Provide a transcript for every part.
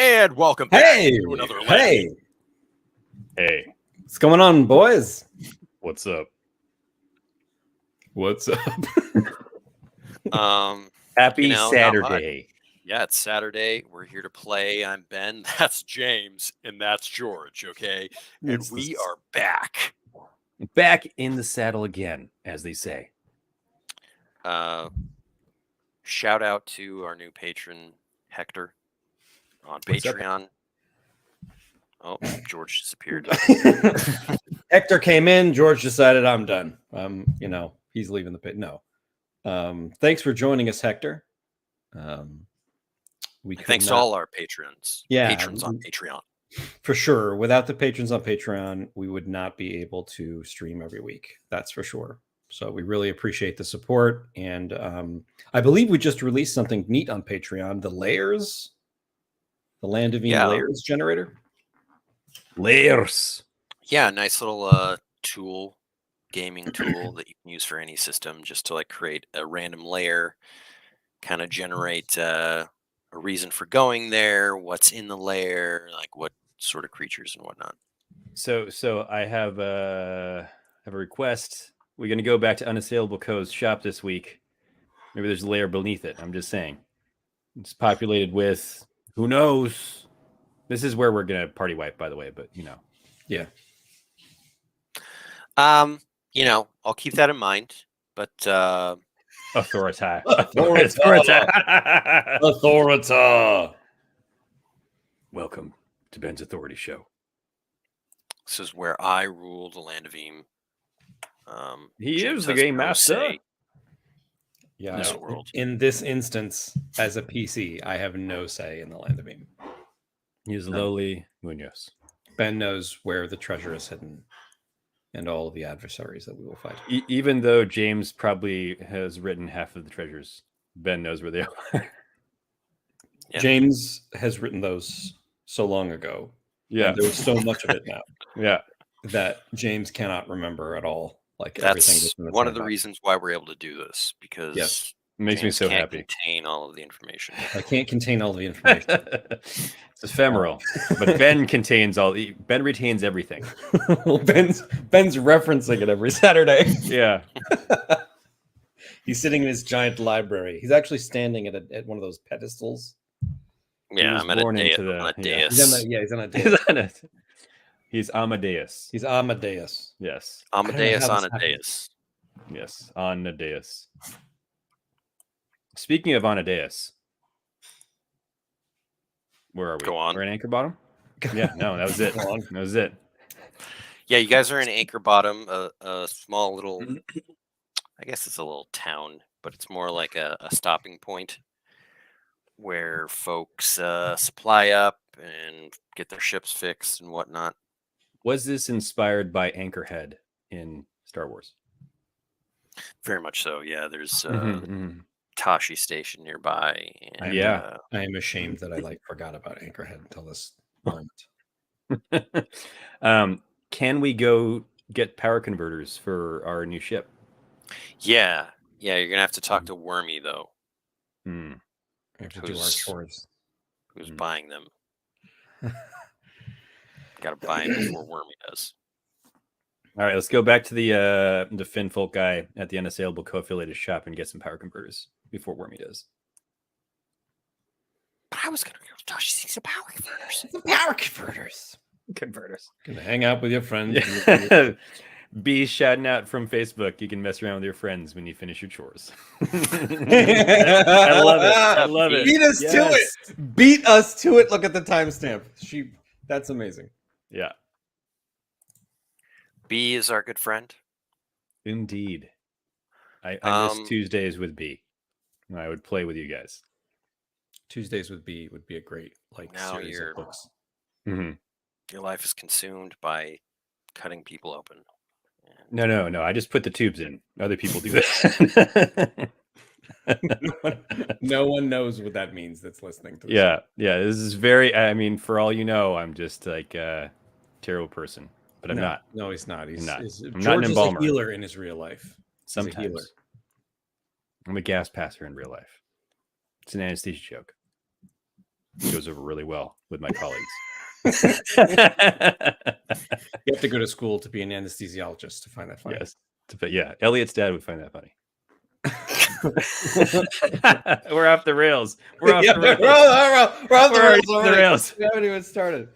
And welcome back to another Hey, What's going on, boys? What's up? Happy Saturday. Yeah, it's Saturday. We're here to play. I'm Ben. That's James. And that's George, okay? And we are back. Back in the saddle again, as they say. Shout out to our new patron, Hector, on Patreon. Oh, George disappeared. Hector came in. George decided I'm done. He's leaving the pit. No. Thanks for joining us, Hector. Thanks to all our patrons. Yeah, patrons on Patreon. For sure. Without the patrons on Patreon, we would not be able to stream every week. That's for sure. So we really appreciate the support. And I believe we just released something neat on Patreon, the Layers, the Land of Eden Layers generator. Layers. Yeah, nice little tool, gaming tool that you can use for any system, just to like create a random layer, kind of generate a reason for going there, what's in the layer, like what sort of creatures and whatnot. So I have a request. We're going to go back to Unassailable Co's shop this week. Maybe there's a layer beneath it. I'm just saying. It's populated with, who knows? This is where we're going to party wipe, by the way, but you know. Yeah. I'll keep that in mind, but Authorita. Welcome to Ben's Authority Show. This is where I rule the Land of Eden. He James is the has game no master. say Yeah. in this world. In this instance, as a PC, I have no say in the Land of Eden. He is lowly Munoz. Ben knows where the treasure is hidden and all of the adversaries that we will fight. Even though James probably has written half of the treasures, Ben knows where they are. Yeah. James has written those so long ago. Yeah. There's so much of it now. Yeah. That James cannot remember at all. Like that's everything. One of the reasons why we're able to do this, because it makes James me so can't happy. Contain all of the information. I can't contain all the information. It's ephemeral, but Ben contains all. Ben retains everything. Well, Ben's referencing it every Saturday. Yeah. He's sitting in his giant library. He's actually standing at one of those pedestals. Yeah, I'm at a dais. He's on a dais. He's Amadeus. He's Amadeus. Yes. Amadeus on a dais. Yes, on a dais. Speaking of on a dais, where are we? Go on. We're in Anchor Bottom? Yeah, no, that was it. That was it. Yeah, you guys are in Anchor Bottom, a small little, I guess it's a little town, but it's more like a stopping point where folks supply up and get their ships fixed and whatnot. Was this inspired by Anchorhead in Star Wars? Very much so, yeah. There's Tashi Station nearby. And, I am ashamed that I forgot about Anchorhead until this moment. Can we go get power converters for our new ship? Yeah, you're gonna have to talk to Wormy though. We have to do our chores. Who's buying them? Got to buy them before Wormy does. All right, let's go back to the Finfolk guy at the Unassailable Co-affiliated shop and get some power converters before Wormy does. But I was gonna go to Tashi see some power converters. Converters. Gonna hang out with your friends. Yeah. Be shouting out from Facebook. You can mess around with your friends when you finish your chores. I love it. Beat us to it. Beat us to it. Look at the timestamp. That's amazing. Yeah. B is our good friend. Indeed. I miss Tuesdays with B. I would play with you guys. Tuesdays with B would be a great series of books. Mm-hmm. Your life is consumed by cutting people open. No. I just put the tubes in. Other people do that. No one knows what that means that's listening to this. Yeah. This is very, for all you know, I'm just like a terrible person. But I'm not. No, he's not. I'm not George an is embalmer. a healer in his real life. Sometimes. I'm a gas passer in real life. It's an anesthesia joke. It goes over really well with my colleagues. You have to go to school to be an anesthesiologist to find that funny. Yes. But yeah, Elliot's dad would find that funny. We're off the rails. We're off the rails. We're off the rails. We haven't even started.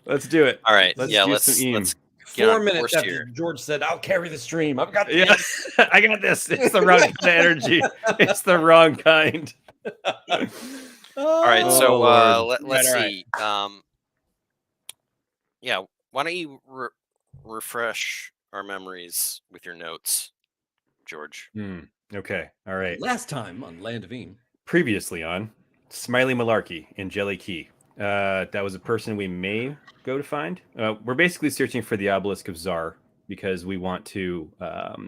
Let's do it. All right. Let's Yeah. do Let's some EAM. let's get 4 on minutes course after here. George said, "I'll carry the stream." I've got the Yeah, I got this. It's the wrong kind of energy. It's the wrong kind. All right. So Lord. let's All right. see. Yeah. Why don't you refresh our memories with your notes, George? Okay. All right. Last time on Land of Eam. Previously on Smiley Malarkey in Jelly Key. That was a person we may go to find. We're basically searching for the obelisk of Zar because we want to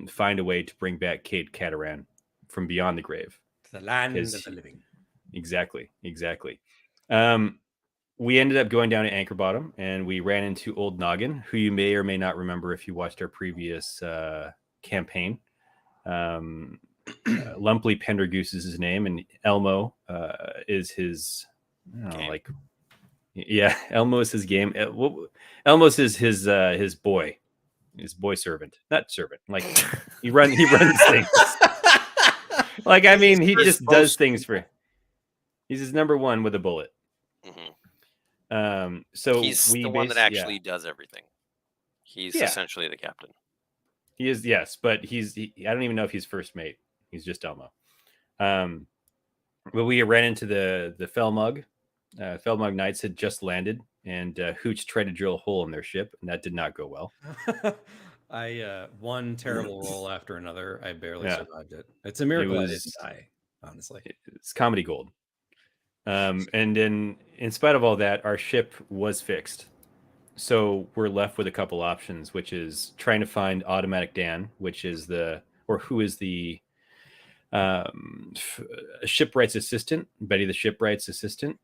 find a way to bring back Cade Cataran from beyond the grave. The land Is- of the living. Exactly. We ended up going down to Anchor Bottom and we ran into Old Noggin, who you may or may not remember if you watched our previous campaign. Lumpley Pendergoose is his name, and Elmo is his, Elmo is his game. Elmo's his boy servant, not servant. Like he runs things. Like I mean, he just does things for. He's his number one with a bullet. Mm-hmm. So he's the one that actually does everything. He's essentially the captain. He is, yes, but I don't even know if he's first mate. He's just Elmo. But we ran into the Felmug. Felmug Knights had just landed, and Hooch tried to drill a hole in their ship, and that did not go well. I one terrible roll after another. I barely survived it. It's a miracle I didn't die, honestly. It's comedy gold. And in spite of all that, our ship was fixed. So we're left with a couple options, which is trying to find Automatic Dan, who is the shipwright's assistant, Betty the shipwright's assistant,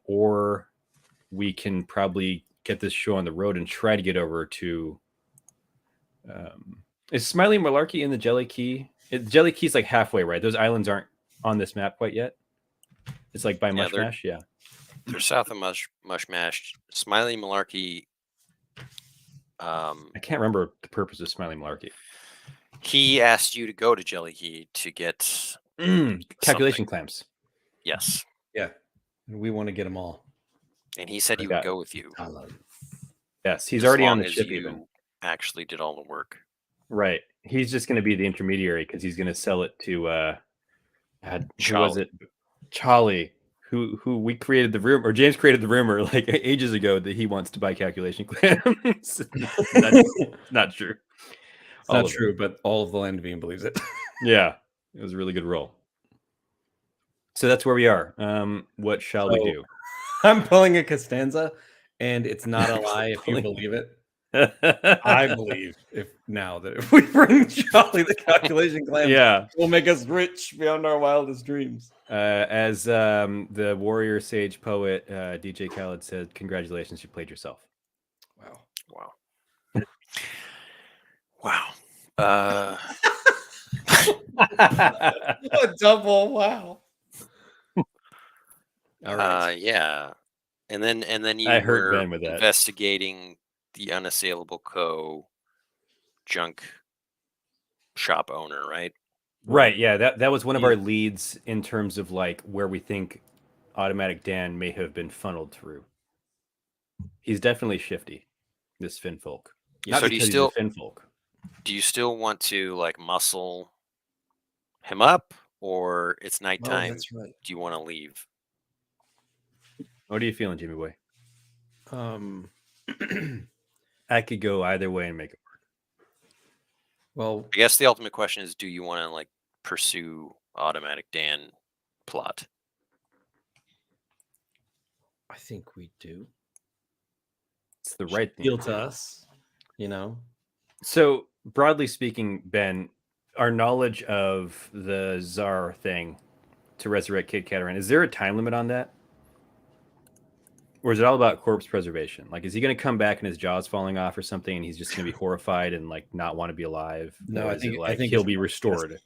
or we can probably get this show on the road and try to get over to. Is Smiley Malarkey in the Jelly Key? Jelly Key's like halfway, right? Those islands aren't on this map quite yet. It's like by Mushmash, yeah. They're south of Mushmash. Smiley Malarkey. I can't remember the purpose of Smiley Malarkey. He asked you to go to Jelly Key to get calculation clamps. Yes. Yeah. We want to get them all. And he said he would go with you. Yes, he's as already long on the as ship you even. Actually did all the work. Right. He's just going to be the intermediary because he's going to sell it to who was it? Charlie, who we created the rumor, or James created the rumor like ages ago that he wants to buy calculation clamps. Not true. It's not true, but all of the Land of Eam believes it. Yeah, it was a really good roll. So that's where we are. What shall we do? I'm pulling a Costanza, and it's not a lie if you believe it. I believe that if we bring Charlie the calculation clamp, will make us rich beyond our wildest dreams. As the warrior sage poet DJ Khaled said, "Congratulations, you played yourself." Wow. A double wow. All right. Yeah. And then you were Ben with that. Investigating the Unassailable Co. junk shop owner, right? Right. Yeah. That was one of our leads in terms of like where we think Automatic Dan may have been funneled through. He's definitely shifty, this Finfolk. So do you still want to like muscle him up, or it's nighttime? That's right. Do you want to leave? What are you feeling, Jimmy Boy? I could go either way and make it work. Well, I guess the ultimate question is, do you want to like pursue Automatic Dan plot? I think we do. It's the right thing. Appeal to us, you know. So broadly speaking, Ben, our knowledge of the Tsar thing to resurrect Cade Cataran, is there a time limit on that? Or is it all about corpse preservation? Like, is he going to come back and his jaw's falling off or something, and he's just going to be horrified and like not want to be alive? No, I think he'll be restored.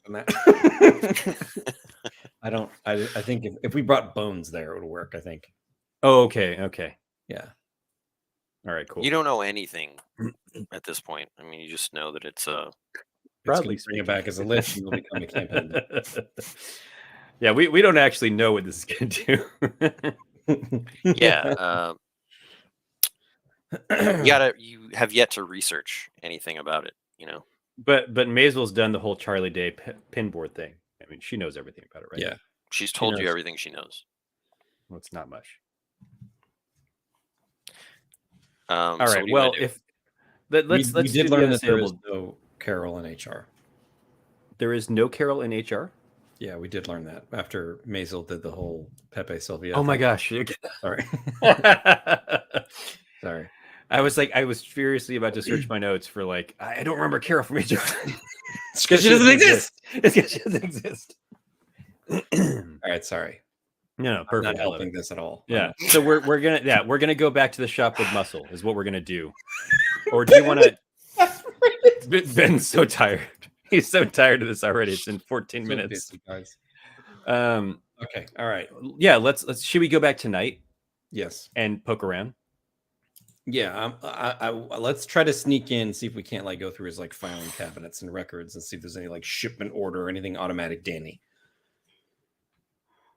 I don't. I think if we brought bones there, it would work. I think. Oh, okay. Yeah. All right, cool. You don't know anything at this point. I mean, you just know that it's It's Broadly gonna bring it back as a list, and it'll become a campaign. Yeah, we don't actually know what this is going to do. yeah. You have yet to research anything about it. But Maisel's done the whole Charlie Day pinboard thing. I mean, she knows everything about it, right? Yeah. She's told you knows. everything she knows. Well, it's not much. All right. Well, if let's we did do the learn that there is unassailable. no Carol in HR. There is no Carol in HR. Yeah, we did learn that after Maisel did the whole Pepe Sylvia. Oh my thing. gosh! Sorry. Sorry. I was furiously about to search my notes for I don't remember Carol from HR. It's because she doesn't exist. It's because she doesn't exist. All right, sorry. No, I'm perfect. not helping this at all. Yeah. So we're gonna go back to the shop with muscle is what we're gonna do. Or do you want to? Ben's so tired. He's so tired of this already. It's in 14 minutes. Guys. Um. Okay. All right. Yeah. Let's. Should we go back tonight Yes. and poke around? Yeah. Let's try to sneak in, see if we can't go through his filing cabinets and records and see if there's any shipment order or anything automatic Danny.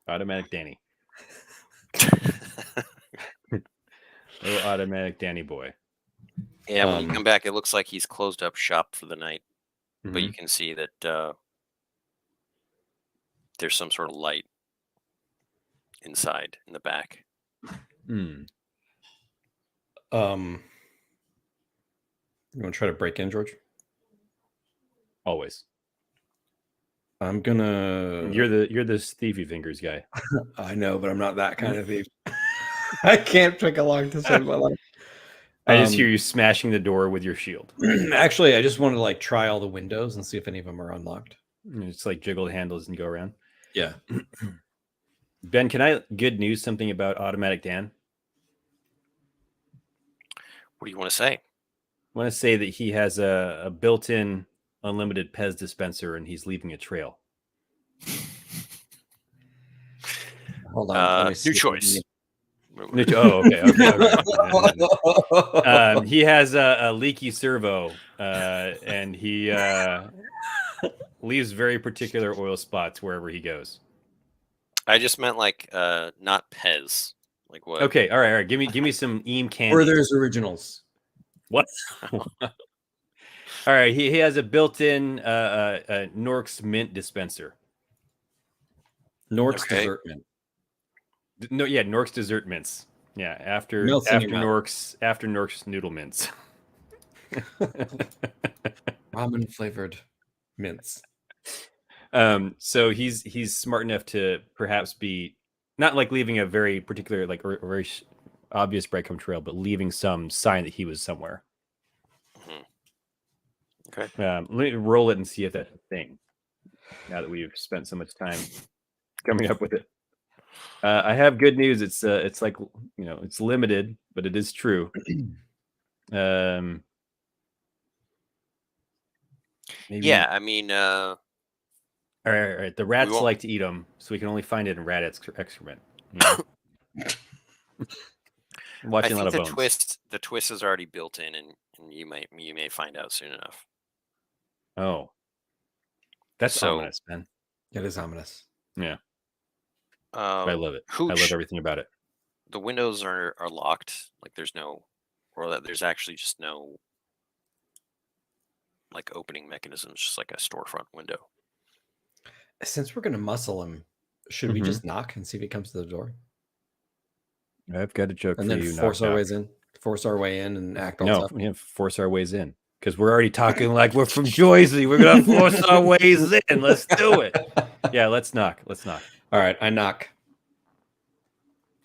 Automatic Danny. Little automatic Danny boy. Yeah, when you come back, it looks like he's closed up shop for the night, but Mhm. you can see that there's some sort of light inside in the back. Hmm. You want to try to break in, George? Always. I'm gonna. You're the thiefy fingers guy. I know, but I'm not that kind of thief. I can't pick a lock to save my life. I just hear you smashing the door with your shield. Actually, I just wanted to try all the windows and see if any of them are unlocked. It's jiggle the handles and go around. Yeah. Ben, can I good news something about Automatic Dan? What do you want to say? I want to say that he has a built-in unlimited Pez dispenser and he's leaving a trail. Hold on. New choice. Oh, okay. He has a leaky servo, and he leaves very particular oil spots wherever he goes. I just meant not Pez. What? Okay, all right. Give me some Eam candy. Or there's originals. What? All right, he has a built-in Norks mint dispenser. Norks dessert mint. No, yeah, Norks dessert mints. Yeah, after Norks noodle mints. Ramen flavored mints. So he's smart enough to perhaps be not leaving a very particular or very obvious breadcrumb trail, but leaving some sign that he was somewhere. Okay. Let me roll it and see if that's a thing. Now that we've spent so much time coming up with it. I have good news. It's it's limited, but it is true. Maybe... Yeah, I mean, all right. The rats like to eat them, so we can only find it in rat excrement. Watching a lot of bones. The twist is already built in, and you may find out soon enough. Oh, that's ominous, man. It is ominous. Yeah. I love it. I love everything about it. The windows are locked. There's no, or that there's actually just no opening mechanisms, just like a storefront window. Since we're gonna muscle him, should we just knock and see if he comes to the door? I've got a joke and for then you. Force our way in and act all tough. We have to force our ways in because we're already talking like we're from Jersey. We're gonna force our ways in. Let's do it. Yeah, let's knock. All right, I knock.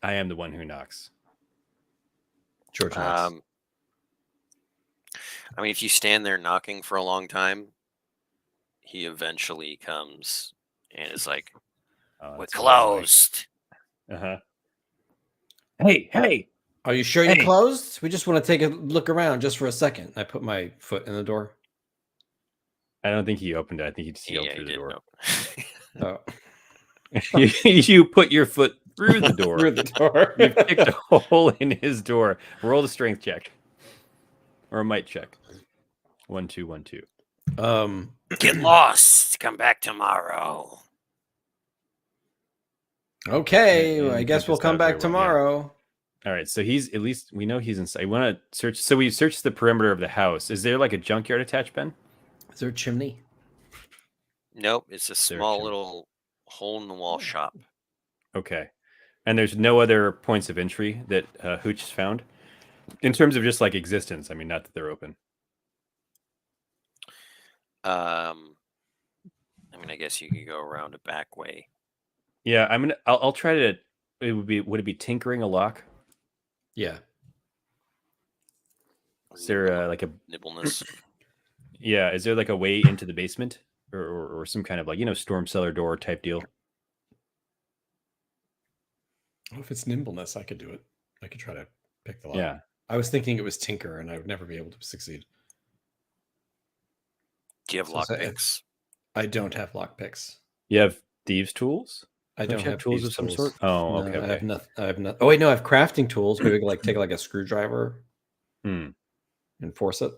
I am the one who knocks. George knocks. I mean, if you stand there knocking for a long time, he eventually comes and is like, "We're closed." Hey! Are you sure you're closed? We just want to take a look around just for a second. I put my foot in the door. I don't think he opened it. I think he just yelled through the door. Oh, You put your foot through the door. Through the door. You've picked a hole in his door. Roll a strength check. Or a might check. 1, 2, 1, 2. Get lost. Come back tomorrow. Okay, And I guess that we'll just come got back very well, yeah. tomorrow. All right, so he's at least we know he's inside. We want to search. So we searched the perimeter of the house. Is there like a junkyard attached, Ben? Is there a chimney? Nope, it's a There small can- little hole in the wall shop. Okay, and there's no other points of entry that Hooch has found in terms of just like existence. I mean, not that they're open. I mean, I guess you could go around a back way. Yeah, I'll try to. Would it be tinkering a lock? Yeah. Is there like a nibbleness? Yeah, is there like a way into the basement or some kind of like storm cellar door type deal? Well, if it's nimbleness, I could do it. I could try to pick the lock. Yeah. I was thinking it was tinker, and I would never be able to succeed. Do you have So say- lockpicks? I don't have lockpicks. You have thieves' tools? I don't you have tools thieves' of some tools. sort? Oh, No, okay. I have nothing. I have nothing. Oh wait, no, I have crafting tools. Maybe we could like take like a screwdriver Hmm. and force it.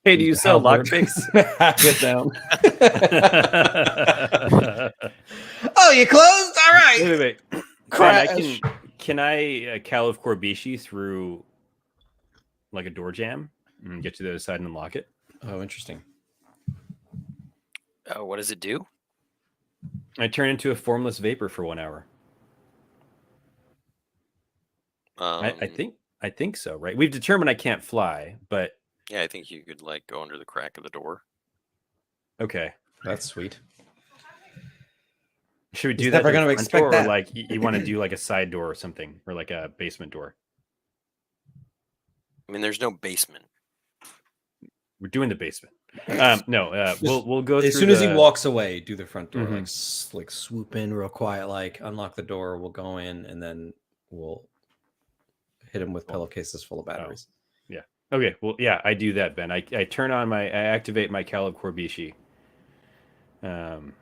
Hey, do you sell Halberd. lockpicks? Hack it down. Oh, you closed? All right. Wait. Crash. Can I Cal of Corbishi through like a door jam and get to the other side and unlock it? Oh, interesting. Oh, what does it do? I turn into a formless vapor for 1 hour. I think so, right? We've determined I can't fly, but Yeah, I think you could like go under the crack of the door. okay. That's sweet. Should we do He's that? never to the gonna front expect door, that. Or like you want to do like a side door or something, or like a basement door? I mean, there's no basement. We're doing the basement. No, we'll go As through soon as he the- walks away, do the front door, Mhm. like swoop in real quiet, like unlock the door. We'll go in, and then we'll hit him with pillowcases full of batteries. Okay, well, yeah, I do that, Ben. I activate my Caleb Corbishi, and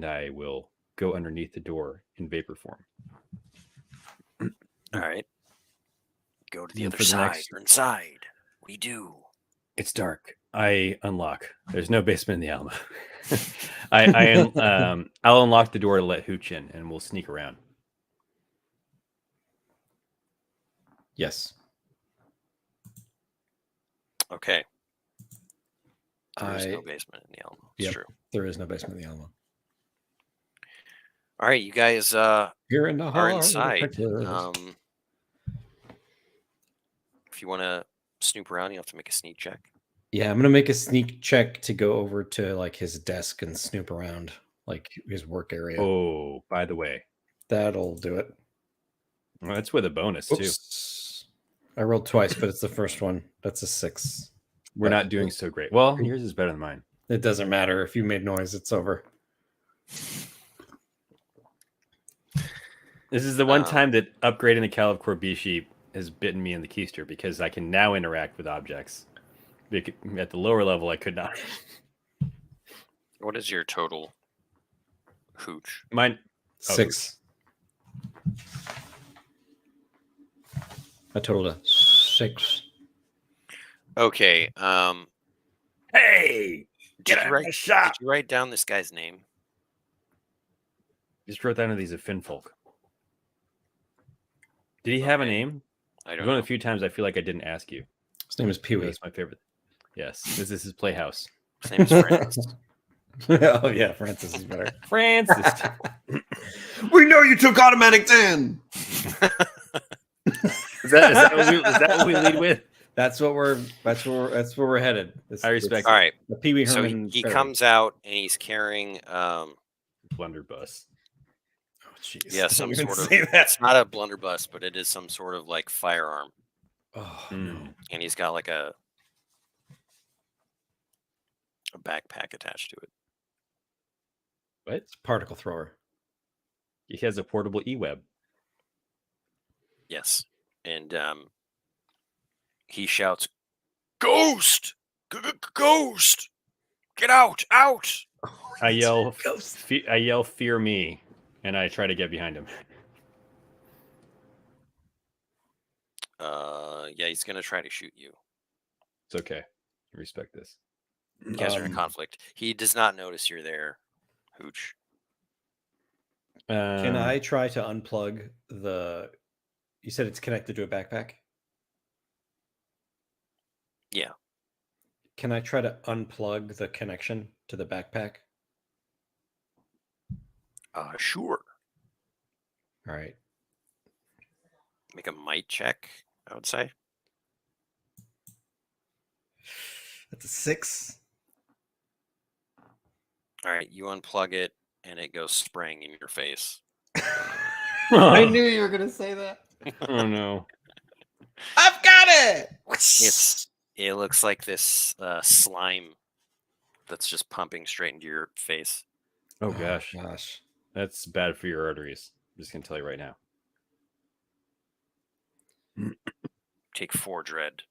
I will go underneath the door in vapor form. All right. Go to the And other for the side. next- You're inside. What do you do? It's dark. I unlock. There's no basement in the Alma. I'll unlock the door to let Hooch in, and we'll sneak around. Yes. Okay. There's no I basement in the Alamo. It's Yep. true. there is no basement in the Alamo. All right, you guys Here in the are heart of inside. Texas. If you want to snoop around, you have to make a sneak check. Yeah, I'm gonna make a sneak check to go over to like his desk and snoop around, like his work area. Oh, by the way, That'll do it. well, that's with a bonus too. Oops. I rolled twice, but it's the first one. That's a 6. We're not doing so great. Well, yours is better than mine. It doesn't matter. If you made noise, it's over. This is the one time that upgrading the Caleb Corbishi has bitten me in the keister because I can now interact with objects. At the lower level, I could not. What is your total hooch? Mine 6. I totaled a 6. Okay. Hey, Did you write down this guy's name? Just wrote down of these Finfolk. Did he have a Okay. name? I don't One of know. the few times I feel like I didn't ask you. His name is Pee Wee. That's my favorite. Yes, this is his playhouse. His name is Francis. Oh yeah, Francis is better. Francis. We know you took automatic 10. Is that what we lead with? That's where we're headed. I respect All right. the Pee Wee So Herman. he Ferry. comes out and he's carrying Blunderbuss. Oh jeez. yeah, some Don't even sort of say that. it's not a blunderbuss, but it is some sort of like firearm. Oh Mm. no. And he's got like a backpack attached to it. What? It's a particle thrower. He has a portable e-web. Yes. And he shouts, "Ghost! Ghost! Get out! Out!" I yell, Ghost. "Fear me!" and I try to get behind him. Yeah, he's gonna try to shoot you. It's okay. I respect this. You guys are in a conflict. He does not notice you're there, Hooch. Can I try to unplug the? You said it's connected to a backpack. Yeah. Can I try to unplug the connection to the backpack? Sure. All right. Make a might check, I would say. That's a 6. All right, you unplug it, and it goes spraying in your face. I knew you were gonna say that. Oh no! I've got it. It looks like this slime that's just pumping straight into your face. Oh gosh, gosh, that's bad for your arteries. I'm just gonna tell you right now. Take 4 dread.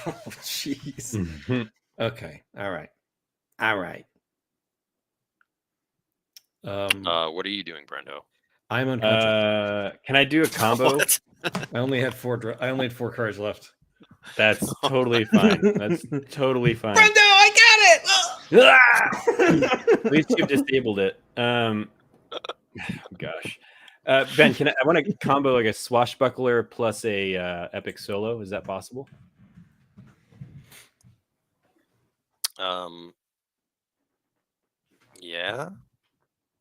Oh, jeez. Okay. All right. What are you doing, Brendo? I'm unconscious. Can I do a combo? I only had 4. I only had 4 cards left. That's totally fine. That's totally fine. Brendo, I got it. At least you've disabled it. Gosh, Ben, I want to combo like a swashbuckler plus a epic solo. Is that possible? Yeah.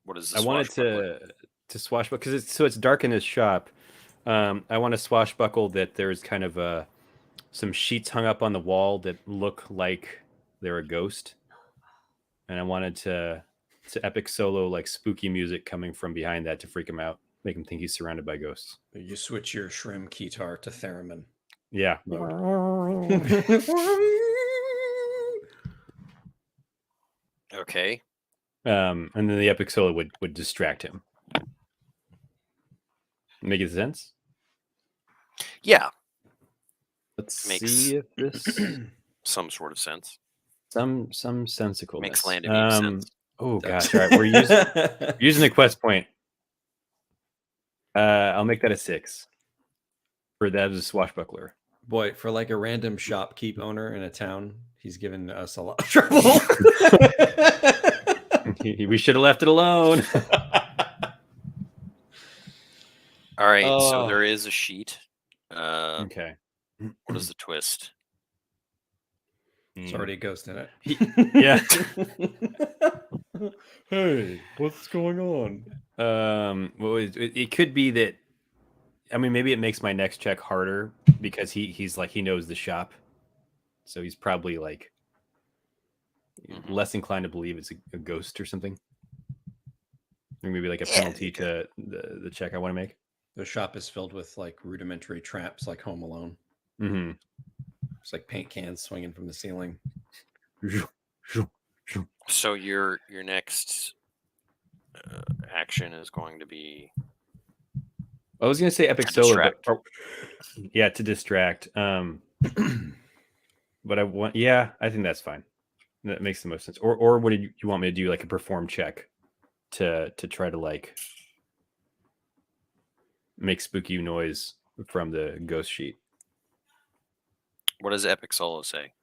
What is this? I wanted to swashbuckle because it's dark in this shop. I want to swashbuckle that there's kind of some sheets hung up on the wall that look like they're a ghost, and I wanted to epic solo like spooky music coming from behind that to freak him out, make him think he's surrounded by ghosts. You switch your shrimp guitar to theremin. Yeah. Okay. And then the epic solo would distract him. Make it sense? Yeah. Let's Makes see if this some sort of sense. some sensicalness. Makes Landon sense. Oh gosh, all right. We're using the quest point. I'll make that a 6 for that as a swashbuckler. Boy, for like a random shopkeep owner in a town, he's given us a lot of trouble. We should have left it alone. All right, so there is a sheet. Okay. What is the twist? There's already a ghost in it. Yeah. Hey, what's going on? Well, it could be that. I mean, maybe it makes my next check harder because he's like he knows the shop, so he's probably like less inclined to believe it's a ghost or something. Or maybe like a penalty to the check I want to make. The shop is filled with like rudimentary traps, like Home Alone. Mm-hmm. It's like paint cans swinging from the ceiling. So your next action is going to be. I was going to say epic solo, but yeah, to distract. But I want, I think that's fine. That makes the most sense. Or what did you want me to do? Like a perform check to try to like make spooky noise from the ghost sheet. What does epic solo say?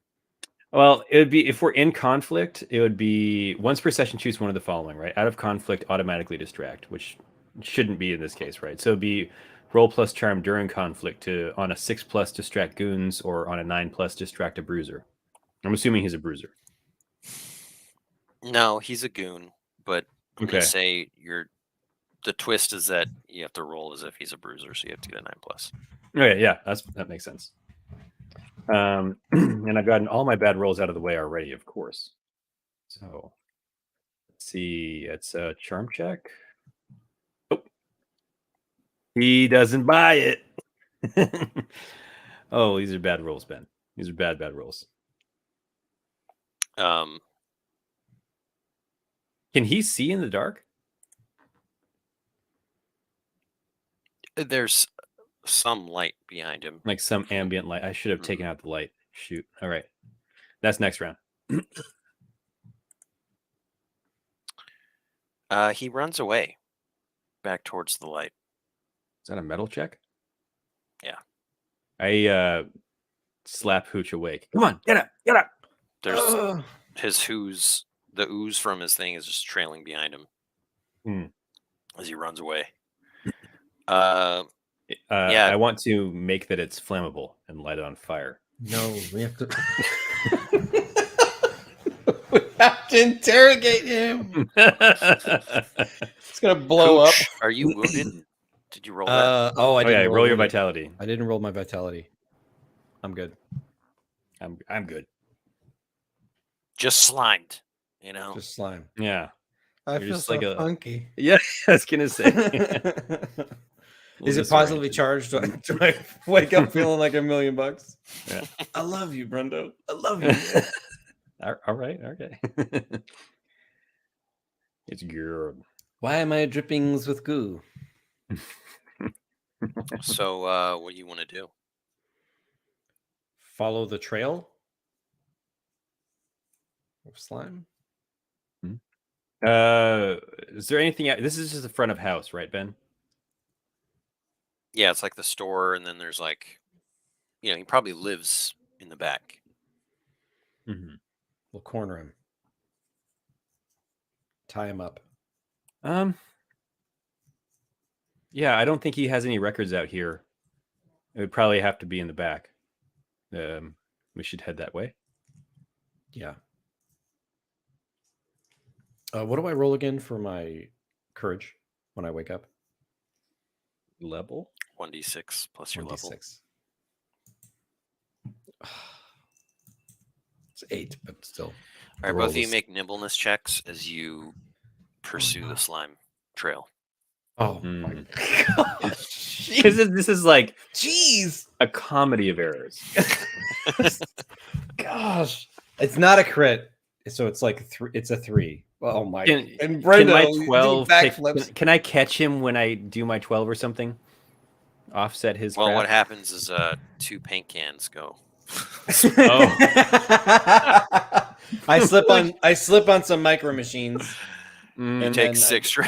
Well, it would be if we're in conflict, it would be once per session, choose one of the following, right? Out of conflict, automatically distract, which shouldn't be in this case, right? So it'd be roll plus charm during conflict to on a 6+ distract goons or on a 9+ distract a bruiser. I'm assuming he's a bruiser. No, he's a goon, but I'm gonna say the twist is that you have to roll as if he's a bruiser, so you have to get a 9+. Okay, yeah, that makes sense. And I've gotten all my bad rolls out of the way already, of course. So let's see, it's a charm check. Oh, he doesn't buy it. Oh, these are bad rolls, Ben. These are bad rolls. Can he see in the dark? There's some light behind him, like some ambient light. I should have taken out the light. Shoot. All right, that's next round. He runs away back towards the light. Is that a metal check? Yeah. I slap Hooch awake. Come on, get up, get up. There's his ooze. The ooze from his thing is just trailing behind him as he runs away. Yeah. I want to make that it's flammable and light it on fire. No, we have to. We have to interrogate him. It's gonna blow up. Hooch, are you wounded? Did you roll that? I didn't roll your wounded. vitality. I didn't roll my vitality. I'm good. I'm good. Just slimed, you know. Just slime. Yeah. I You're feel just so like a- funky. Yeah, I was gonna say. Is it positively charged? Do I wake up feeling like $1 million? Yeah. I love you, Brendo. I love you. All right. Okay. It's good. Why am I drippings with goo? So, what do you want to do? Follow the trail of slime. Is there anything? This is just the front of house, right, Ben? Yeah, it's like the store, and then there's like, he probably lives in the back. Mm-hmm. We'll corner him. Tie him up. Yeah, I don't think he has any records out here. It would probably have to be in the back. We should head that way. Yeah. What do I roll again for my courage when I wake up? Level? 1d6 plus your level. 1d6. It's 8, but still. All right, both of you make nimbleness checks as you pursue the slime trail. Oh my gosh. Because this is like, jeez, a comedy of errors. Gosh, it's not a crit, so it's like it's a 3. Oh my! And Brendo, my 12 can I catch him when I do my 12 or something? Offset his. Well, crap? what happens is 2 paint cans go. Oh. I slip on some micro machines. You take 6.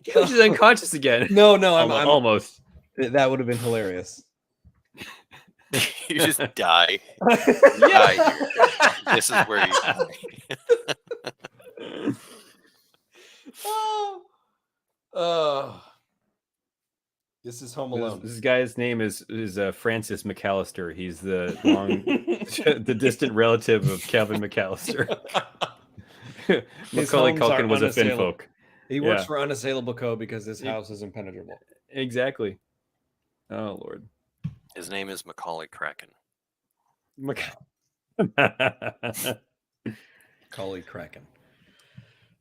She's unconscious again. No, I'm almost. That would have been hilarious. You just die. Die here. This is where you die. Oh. This is Home Alone. This guy's name is Francis McAllister. He's the the distant relative of Calvin McAllister. Macaulay Culkin was a finfolk. He works for Unassailable Co. because his house is impenetrable. Exactly. Oh Lord. His name is Macaulay Kraken. Macaulay Kraken.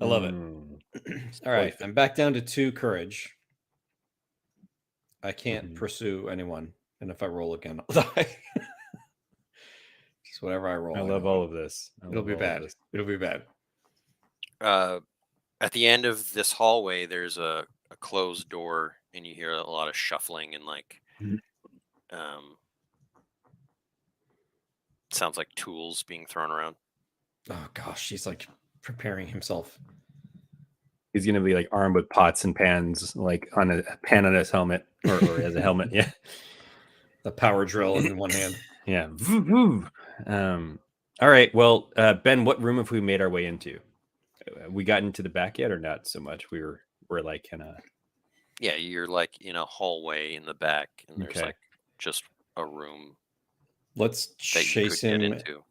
I love it. All right, I'm back down to 2 courage. I can't pursue anyone, and if I roll again, I'll die. Just whatever I roll. I love all of this. It'll be bad. It'll be bad. At the end of this hallway, there's a closed door, and you hear a lot of shuffling and like, sounds like tools being thrown around. Oh gosh, he's like preparing himself. He's gonna be like armed with pots and pans, like on a pan on his helmet, or as a helmet. Yeah, the power drill in one hand. Yeah. All right. Well, Ben, what room have we made our way into? We got into the back yet, or not so much? We're like kind of. Yeah, you're like in a hallway in the back, and there's like just a room. Let's chase him into.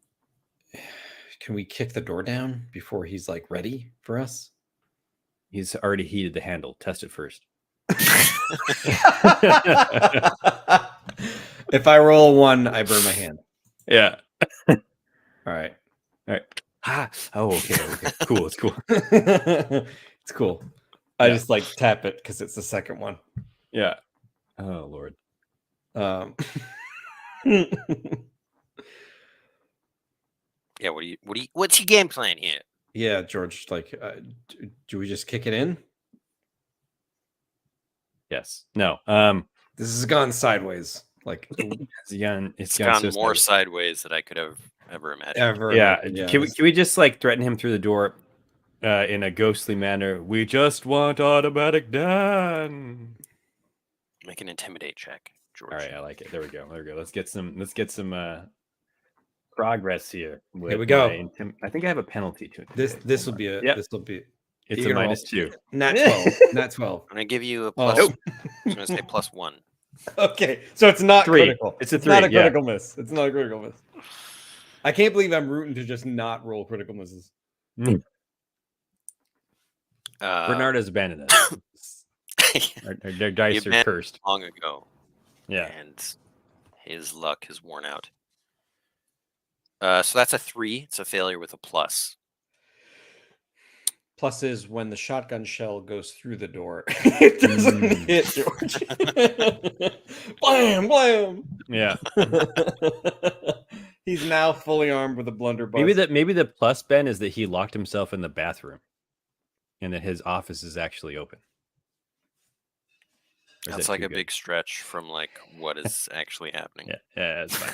Can we kick the door down before he's like ready for us? He's already heated the handle. Test it first. If I roll a 1, I burn my hand. Yeah. All right. Ah. Oh, okay. Cool. It's cool. It's cool. I just like tap it because it's the second one. Yeah. Oh Lord. Yeah. What's your game plan here? Yeah, George. Like, do we just kick it in? Yes. No. This has gone sideways. Like, it's gone more sideways than I could have ever imagined. Yeah. Can we just like threaten him through the door? in a ghostly manner, "We just want automatic done." Make an intimidate check, George. All right, I like it. There we go. Let's get some progress here. Here we go. I think I have a penalty to it. This will be a. Yep. This will be. It's you're a gonna roll- -2. Nat 12. Nat 12. I'm gonna give you a Oh. plus. Nope. I'm gonna say +1. Okay, so it's not 3. critical. It's a It's not 3, a yeah. critical miss. It's not a critical miss. I can't believe I'm rooting to just not roll critical misses. Bernardo's abandoned us. Their dice are abandoned cursed. long ago. Yeah. And his luck has worn out. So that's a 3. It's a failure with a plus. Plus is when the shotgun shell goes through the door, it doesn't hit George. Blam, blam. Yeah. He's now fully armed with a blunderbuss. Maybe the plus, Ben, is that he locked himself in the bathroom, and that his office is actually open. Or is That's that like too a good? big stretch from like what is actually happening. Yeah, that's fine.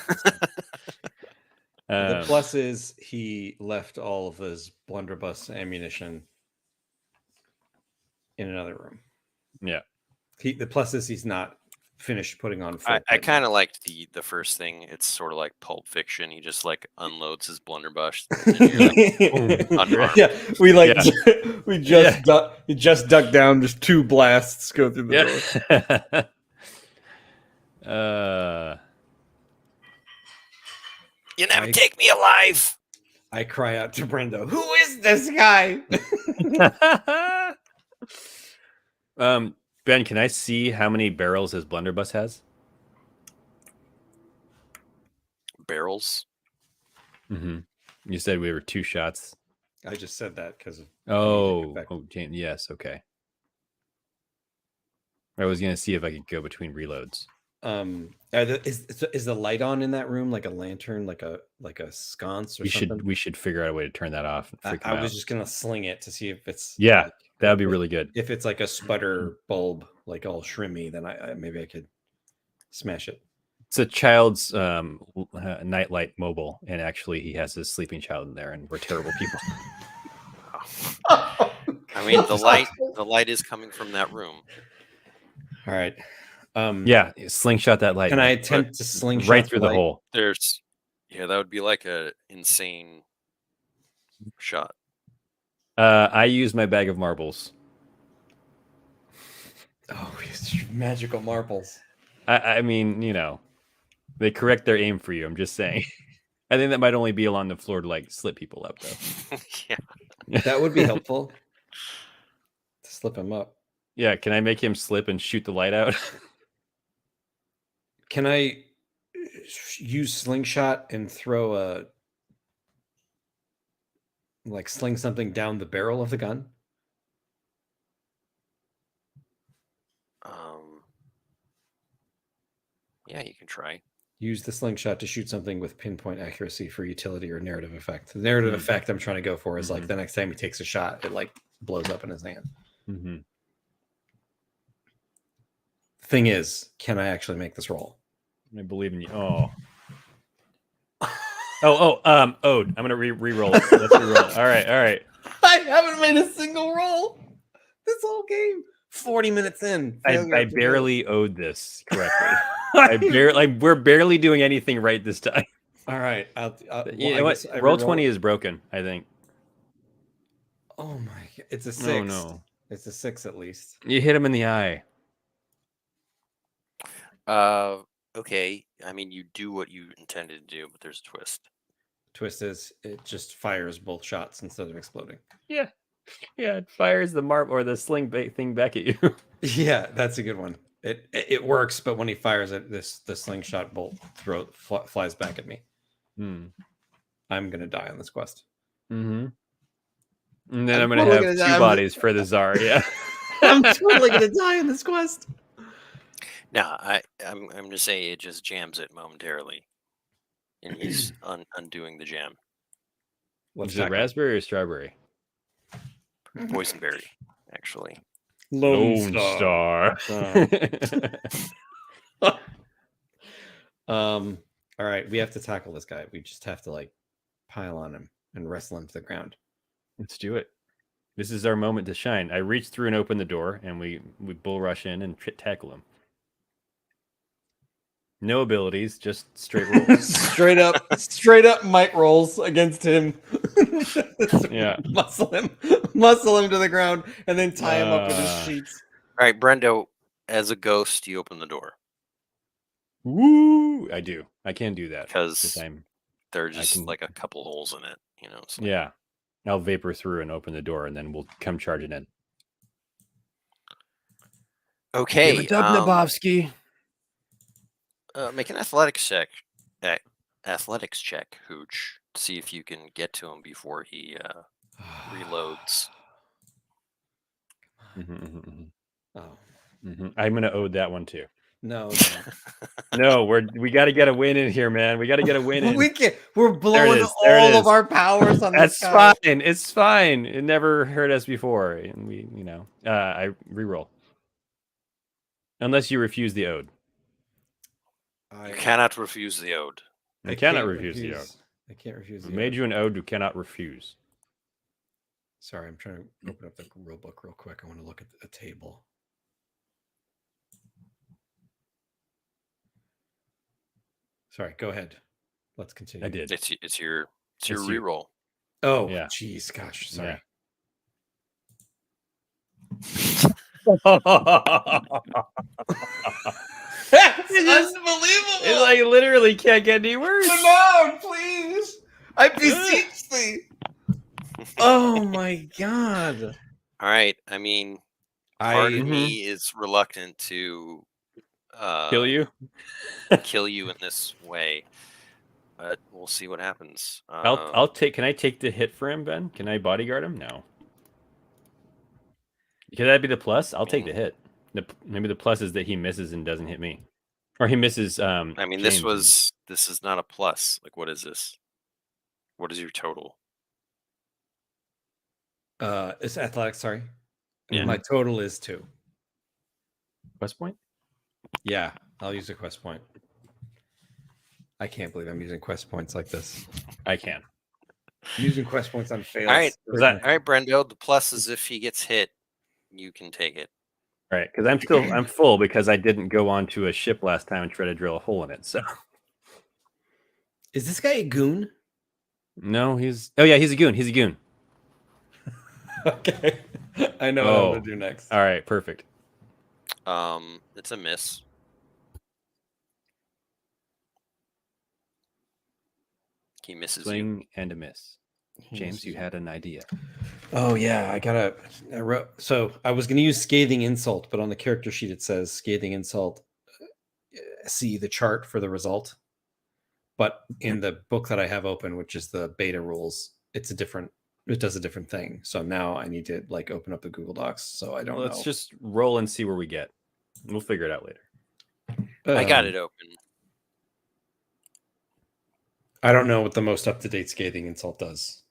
The plus is he left all of his blunderbuss ammunition in another room. Yeah. The plus is he's not finished putting on. I kind of liked the first thing. It's sort of like Pulp Fiction. He just like unloads his blunderbuss. And you're like, unarmed. Yeah, we just ducked down. Just 2 blasts go through the door. You never take me alive. I cry out to Brendo. Who is this guy? Ben, can I see how many barrels his blunderbuss has? Barrels. Mm-hmm. You said we were 2 shots. I just said that because of James, yes, okay. I was gonna see if I could go between reloads. Is the light on in that room, like a lantern, like a sconce or something? We should figure out a way to turn that off. I was just gonna sling it to see if it's that would be really good. If it's like a sputter bulb, like all shrimmy, then maybe I could smash it. It's a child's nightlight mobile, and actually he has his sleeping child in there, and we're terrible people. I mean, the light is coming from that room. All right. Yeah, slingshot that light. Can I attempt to slingshot right through the hole? That would be like a insane shot. I use my bag of marbles. Oh, magical marbles. I mean, they correct their aim for you. I'm just saying. I think that might only be along the floor to like slip people up, though. Yeah, that would be helpful. To slip him up. Yeah, can I make him slip and shoot the light out? Can I use slingshot and throw sling something down the barrel of the gun? Yeah, you can try. Use the slingshot to shoot something with pinpoint accuracy for utility or narrative effect. The narrative effect I'm trying to go for is like the next time he takes a shot, it like blows up in his hand. Mm-hmm. Thing is, can I actually make this roll? I believe in you. Ode. I'm gonna re-roll it. Let's re-roll it. All right. I haven't made a single roll this whole game. 40 minutes in. I barely owed this correctly. We're barely doing anything right this time. All right. You know what? Roll 20 is broken, I think. Oh my god. It's a 6. Oh no. It's a 6 at least. You hit him in the eye. Okay. I mean, you do what you intended to do, but there's a twist. Twist is it just fires both shots instead of exploding. Yeah, it fires the marble or the sling thing back at you. Yeah, that's a good one. It works, but when he fires it, the slingshot bolt flies back at me. I'm gonna die on this quest. Mm-hmm. And then I'm gonna have 2 bodies for the Tsar. Yeah, I'm totally gonna die on this quest. No, I'm just saying it just jams it momentarily, and he's undoing the jam. Is it raspberry or strawberry? Boysenberry, actually. Lone Star. All right, we have to tackle this guy. We just have to like pile on him and wrestle him to the ground. Let's do it. This is our moment to shine. I reach through and open the door, and we bull rush in and tackle him. No abilities, just straight rolls. straight up Mike rolls against him. Yeah. muscle him to the ground, and then tie him up with his sheets. All right, Brendo, as a ghost, you open the door Woo! I do. I can do that because I'm. there are just can- like a couple holes in it, you know. So. Yeah. I'll vapor through and open the door, and then we'll come charging in. Okay. Give it up, Nabovsky. Make an athletics check. Athletics check, Hooch. See if you can get to him before he reloads. Oh I'm gonna ode that one too. no! No, we got to get a win in here, man. We got to get a win in. We can't. We're There it blowing is, there it all is. of our powers on That's this guy. fine. It's fine. It never hurt us before, and I reroll. Unless you refuse the ode. You cannot refuse the ode. I cannot refuse the ode. I can't refuse the We made ode. you an ode you cannot refuse. Sorry, I'm trying to open up the rule book real quick. I want to look at a table. Sorry, go ahead. Let's continue. I did. It's your It's you. reroll. Oh, Yeah. jeez, gosh, sorry. That's unbelievable. It's like literally can't get any worse. No, please. I beseech thee. Oh my god. All right. I mean, part of Mhm. me is reluctant to Kill you? kill you in this way, but we'll see what happens. I'll take. Can I take the hit for him, Ben? Can I bodyguard him? No. Could that be the plus? I'll take the hit. Maybe the plus is that he misses and doesn't hit me, or he misses. I mean, James this is not a plus. Like, what is this? What is your total? It's athletics, sorry. Yeah. My total is 2. Quest point. Yeah, I'll use a quest point. I can't believe I'm using quest points like this. I can. Using quest points on fails. All right, Brendo. The plus is if he gets hit, you can take it. Right, because I'm full because I didn't go onto a ship last time and try to drill a hole in it. So Is this guy a goon? no, he's a goon. He's a goon. Okay. I know what I'm gonna do next. All right, perfect. It's a miss. He misses Swing and a miss. James, you had an idea. Oh yeah, I wrote. So I was going to use scathing insult, but on the character sheet it says scathing insult. See the chart for the result. But in the book that I have open, which is the beta rules, it does a different thing. So now I need to like open up the Google Docs. So I don't know. Let's just roll and see where we get. We'll figure it out later. you. I got it open. I don't know what the most up-to-date scathing insult does.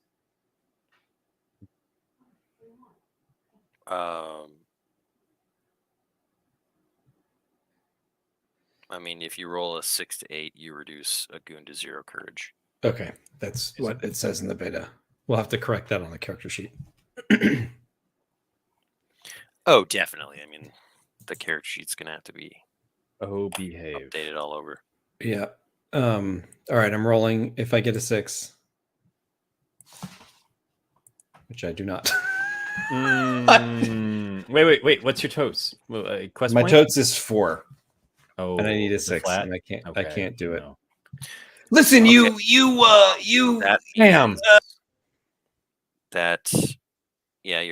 I mean, if you roll a 6 to 8, you reduce a goon to 0 courage. Okay, that's what it says in the beta. We'll have to correct that on the character sheet. Oh, definitely. I mean, the character sheet's gonna have to be behave. updated all over. Yeah. All right, I'm rolling. If I get a 6, which I do not. Wait. What's your totes? Quest My point? totes is 4. Oh, And I need a the 6, flat? and I Okay, can't do it. no. Listen, Okay. you. That Damn. means that. Yeah,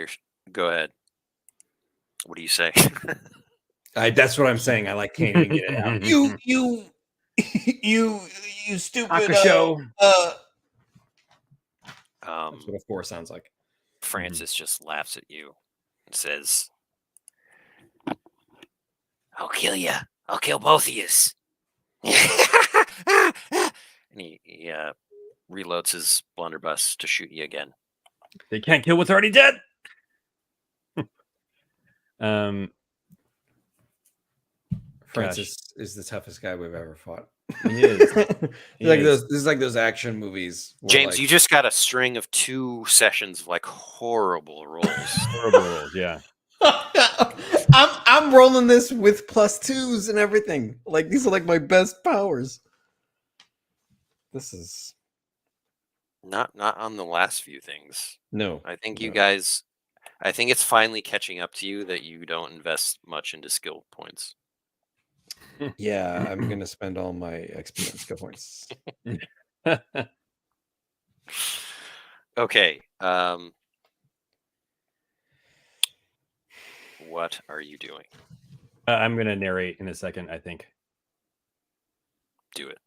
go ahead. What do you say? That's what I'm saying. I like can't even get it out. You stupid. Hakusho. That's what a 4 sounds like. Francis just laughs at you and says, "I'll kill you. I'll kill both of you." And he reloads his blunderbuss to shoot you again. They can't kill what's already dead. Francis is the toughest guy we've ever fought. He is. He Like is. those. This is like those action movies. Where James, like, you just got a string of 2 sessions of like horrible rolls. Horrible rolls, yeah. I'm rolling this with +2s and everything. Like these are like my best powers. This is Not on the last few things. no. I think you no. guys. I think it's finally catching up to you that you don't invest much into skill points. Yeah, I'm gonna spend all my XP on skill points. Okay. What are you doing? I'm gonna narrate in a second, I think. Do it.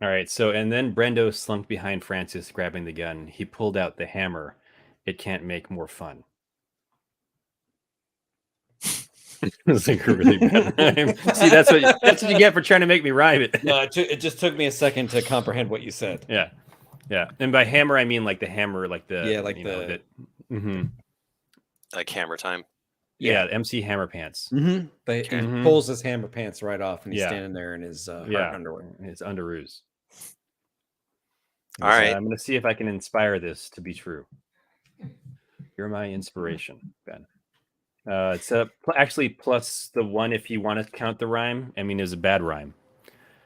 All right, so and then Brendo slunk behind Francis, grabbing the gun. He pulled out the hammer. It can't make more fun. It's like a really bad rhyme. See, that's what you get for trying to make me rhyme it. No, it just took me a second to comprehend what you said. Yeah. And by hammer, I mean like the hammer, like the like Like hammer time. Yeah, MC Hammer Pants. Mm-hmm. But he pulls his hammer pants right off, and he's standing there in his underwear. His underoos. All right. I'm going to see if I can inspire this to be true. You're my inspiration, Ben. It's actually plus the 1 if you want to count the rhyme. I mean, it was a bad rhyme.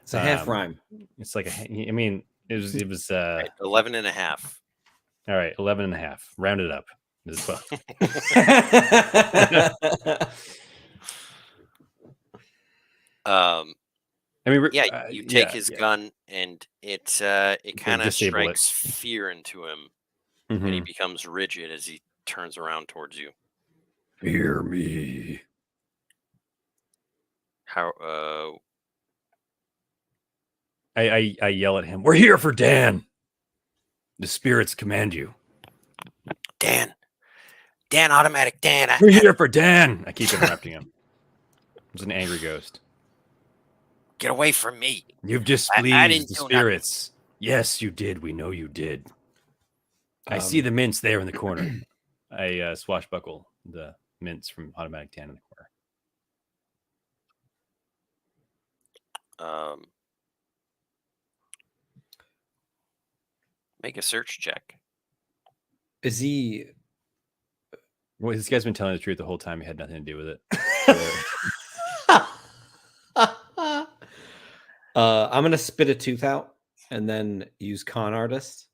It's a half rhyme. It's like I mean, it was 11 and a half. All right, 11 and a half. Round it up. As well. I mean, you take his gun, and it kind of strikes fear into him, and he becomes rigid as he turns around towards you. Fear me. How? I yell at him. We're here for Dan. The spirits command you. Dan, automatic Dan. We're here for Dan. I keep interrupting him. It's an angry ghost. Get away from me. You've displeased the spirits. Yes, you did. We know you did. I see the mints there in the corner. I swashbuckle the mints from automatic Dan in the corner. Make a search check. Is he? Well, this guy's been telling the truth the whole time. He had nothing to do with it. I'm gonna spit a tooth out and then use con artist.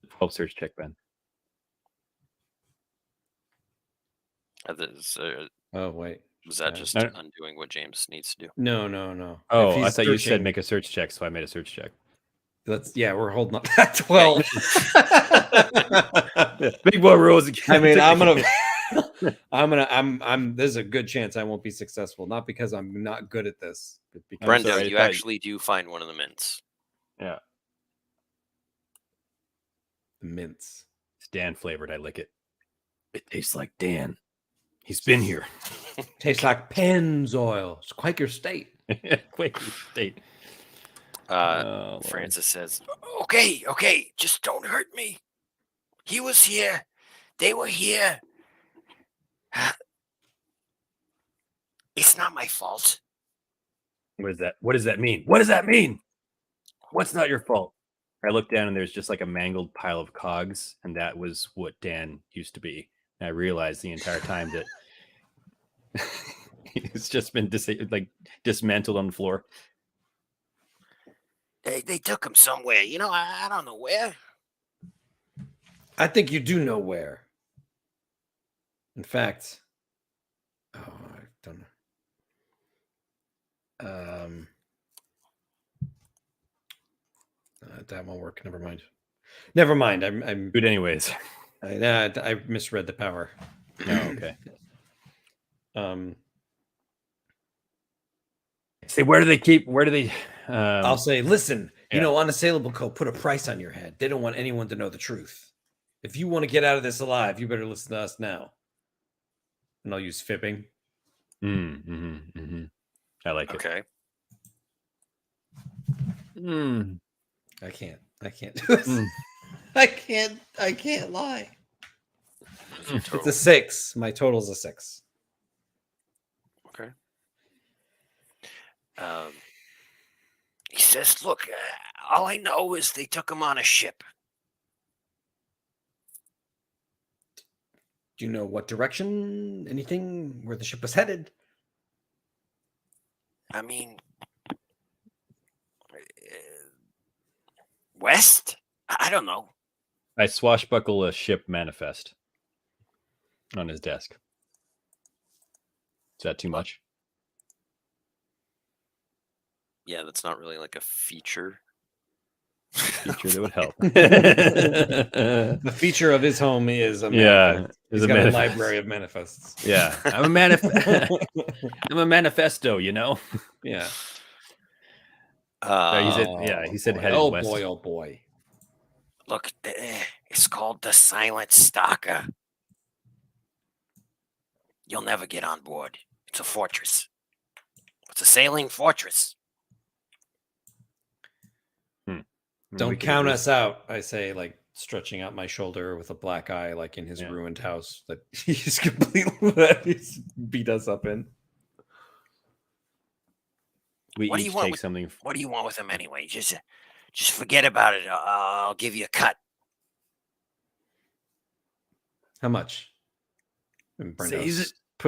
12 search check, Ben. Oh wait, was that just undoing what James needs to do? No. Oh, I thought you said make a search check, so I made a search check. We're holding up at 12. Big boy rules. I mean, there's a good chance I won't be successful, not because I'm not good at this, but because Brendo, you actually do find one of the mints. Yeah. The mints. It's Dan flavored. I lick it. It tastes like Dan. He's been here. Tastes like Pennzoil. It's Quaker State. Quaker State. Francis says, okay, just don't hurt me. He was here. They were here. It's not my fault. What is that? What does that mean? What does that mean? What's not your fault? I look down and there's just like a mangled pile of cogs, and that was what Dan used to be. And I realized the entire time that he's just been dismantled on the floor. They took him somewhere. I don't know where. I think you do know where. In fact, I don't know. That won't work. Never mind. I'm good anyways. I misread the power. Oh, okay. Say, where do they I'll say, listen, Unassailable Co. put a price on your head. They don't want anyone to know the truth. If you want to get out of this alive, you better listen to us now. And I'll use fibbing. I like it. Okay. I can't do this. I can't lie. It's a 6. My total's a 6. Okay. He says, "Look, all I know is they took him on a ship." Do you know what direction? Anything where the ship was headed? I mean, west? I don't know. I swashbuckle a ship manifest on his desk. Is that too much? Yeah, that's not really like a feature. Feature that would help. The feature of his home is a manifest. is He's a got manifest. a library of manifests. Yeah, I'm a manifesto, you know. Yeah. He said, he said headed oh west. boy, oh boy. Look, it's called the Silent Stalker. You'll never get on board. It's a fortress. It's a sailing fortress. Don't count us out, I say, like stretching out my shoulder with a black eye, like in his ruined house that he's he's beat us up in. We What do each you want take with, something. What do you want with him anyway? Just forget about it. I'll give you a cut. How much?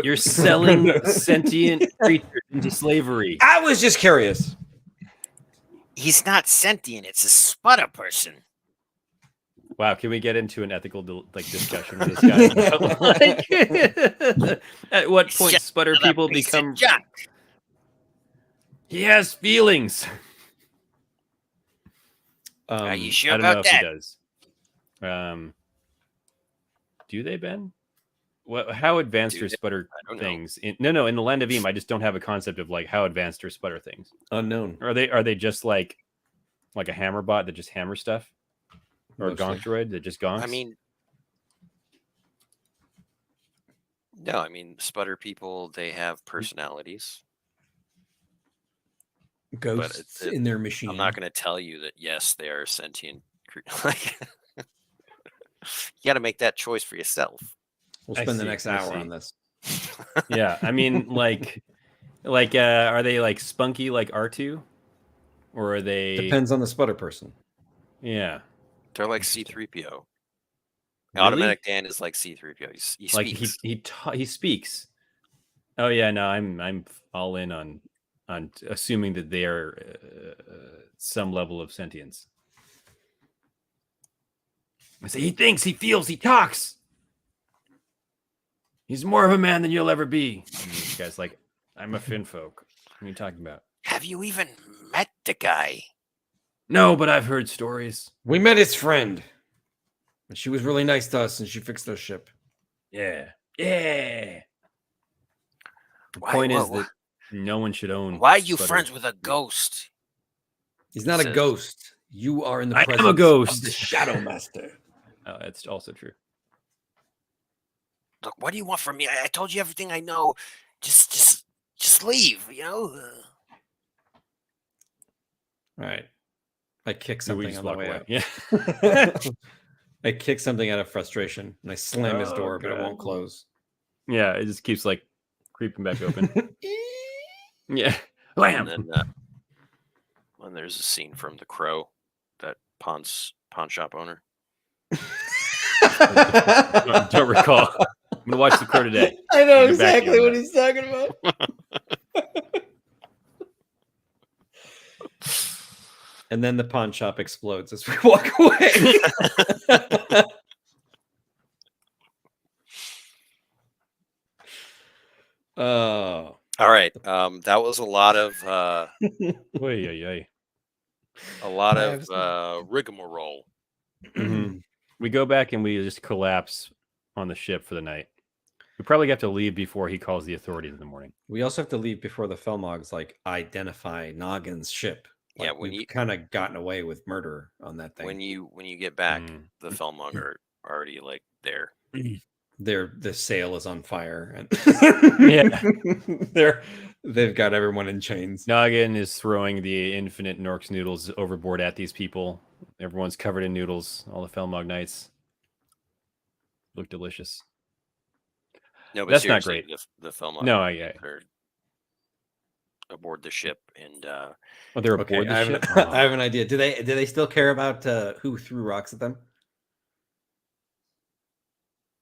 You're selling sentient creatures into slavery. I was just curious. He's not sentient. It's a sputter person. Wow, can we get into an ethical discussion with this guy? At what point sputter people become? He has feelings. Are you sure I don't about know if that? he does. Do they, Ben? How advanced are sputter things? In the Land of Eam, I just don't have a concept of like how advanced are sputter things. Unknown. Are they just like a hammer bot that just hammers stuff, or a gonk droid that just gonks? I mean, no. I mean, sputter people, they have personalities. Ghosts in their machine. I'm not going to tell you that. Yes, they are sentient. Like, you got to make that choice for yourself. We'll spend the next hour on this. Yeah, I mean, are they like spunky like R2, or are they? Depends on the sputter person. Yeah, they're like C-3PO. Really? Automatic Dan is like C-3PO. He speaks. He speaks. Oh yeah, no, I'm all in on assuming that they are some level of sentience. I say he thinks, he feels, he talks. He's more of a man than you'll ever be. And this guy's like, I'm a Finfolk. What are you talking about? Have you even met the guy? No, but I've heard stories. We met his friend. And she was really nice to us, and she fixed our ship. Yeah. The point is that no one should own. Why are you friends with a ghost? He's not a ghost. You are in the presence am a ghost of the Shadow Master. Oh, that's also true. Look, what do you want from me? I told you everything I know. Just leave, you know? All right. I kick something on the way out. Yeah. I kick something out of frustration, and I slam his door, but it won't close. Yeah, it just keeps like creeping back open. Yeah. Wham! And then when there's a scene from The Crow, that pawn shop owner. Don't recall. I'm gonna watch The Crow today. I know exactly what he's talking about. And then the pawn shop explodes as we walk away. Oh. All right. That was a lot of rigmarole. Mm-hmm. We go back and we just collapse on the ship for the night. We probably have to leave before he calls the authorities in the morning. We also have to leave before the Felmogs identify Noggin's ship. Yeah, when we've kind of gotten away with murder on that thing. When you get back, the Felmog are already there. The sail is on fire, and yeah, they've got everyone in chains. Noggin is throwing the infinite Norks noodles overboard at these people. Everyone's covered in noodles. All the Felmog knights look delicious. No, but that's not great. The Felmog. No, aboard the ship, and Oh, they're aboard the I have, ship. I have an idea. Do they still care about who threw rocks at them?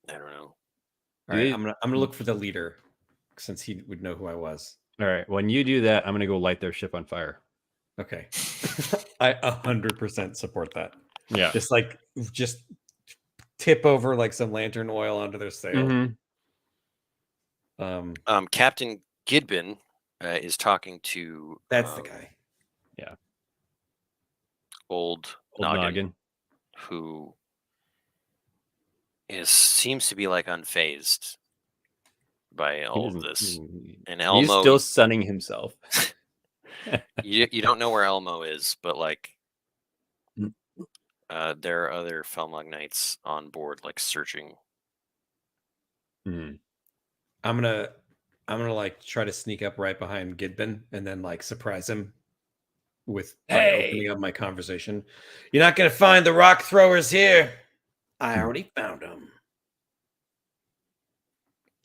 I don't know. All right, I'm gonna look for the leader, since he would know who I was. All right. When you do that, I'm gonna go light their ship on fire. Okay, I 100% support that. Yeah. Just tip over like some lantern oil onto their sail. Mhm. Captain Gidbin is talking to. That's the guy. Yeah. Old Old Noggin, Noggin. who seems to be like unfazed by all of this. And He's Elmo, still sunning himself. you don't know where Elmo is, but like there are other Felmog Knights on board, like searching. Mhm. I'm gonna like try to sneak up right behind Gidbin and then like surprise him with by opening up my conversation. You're not gonna find the rock throwers here. I already found them.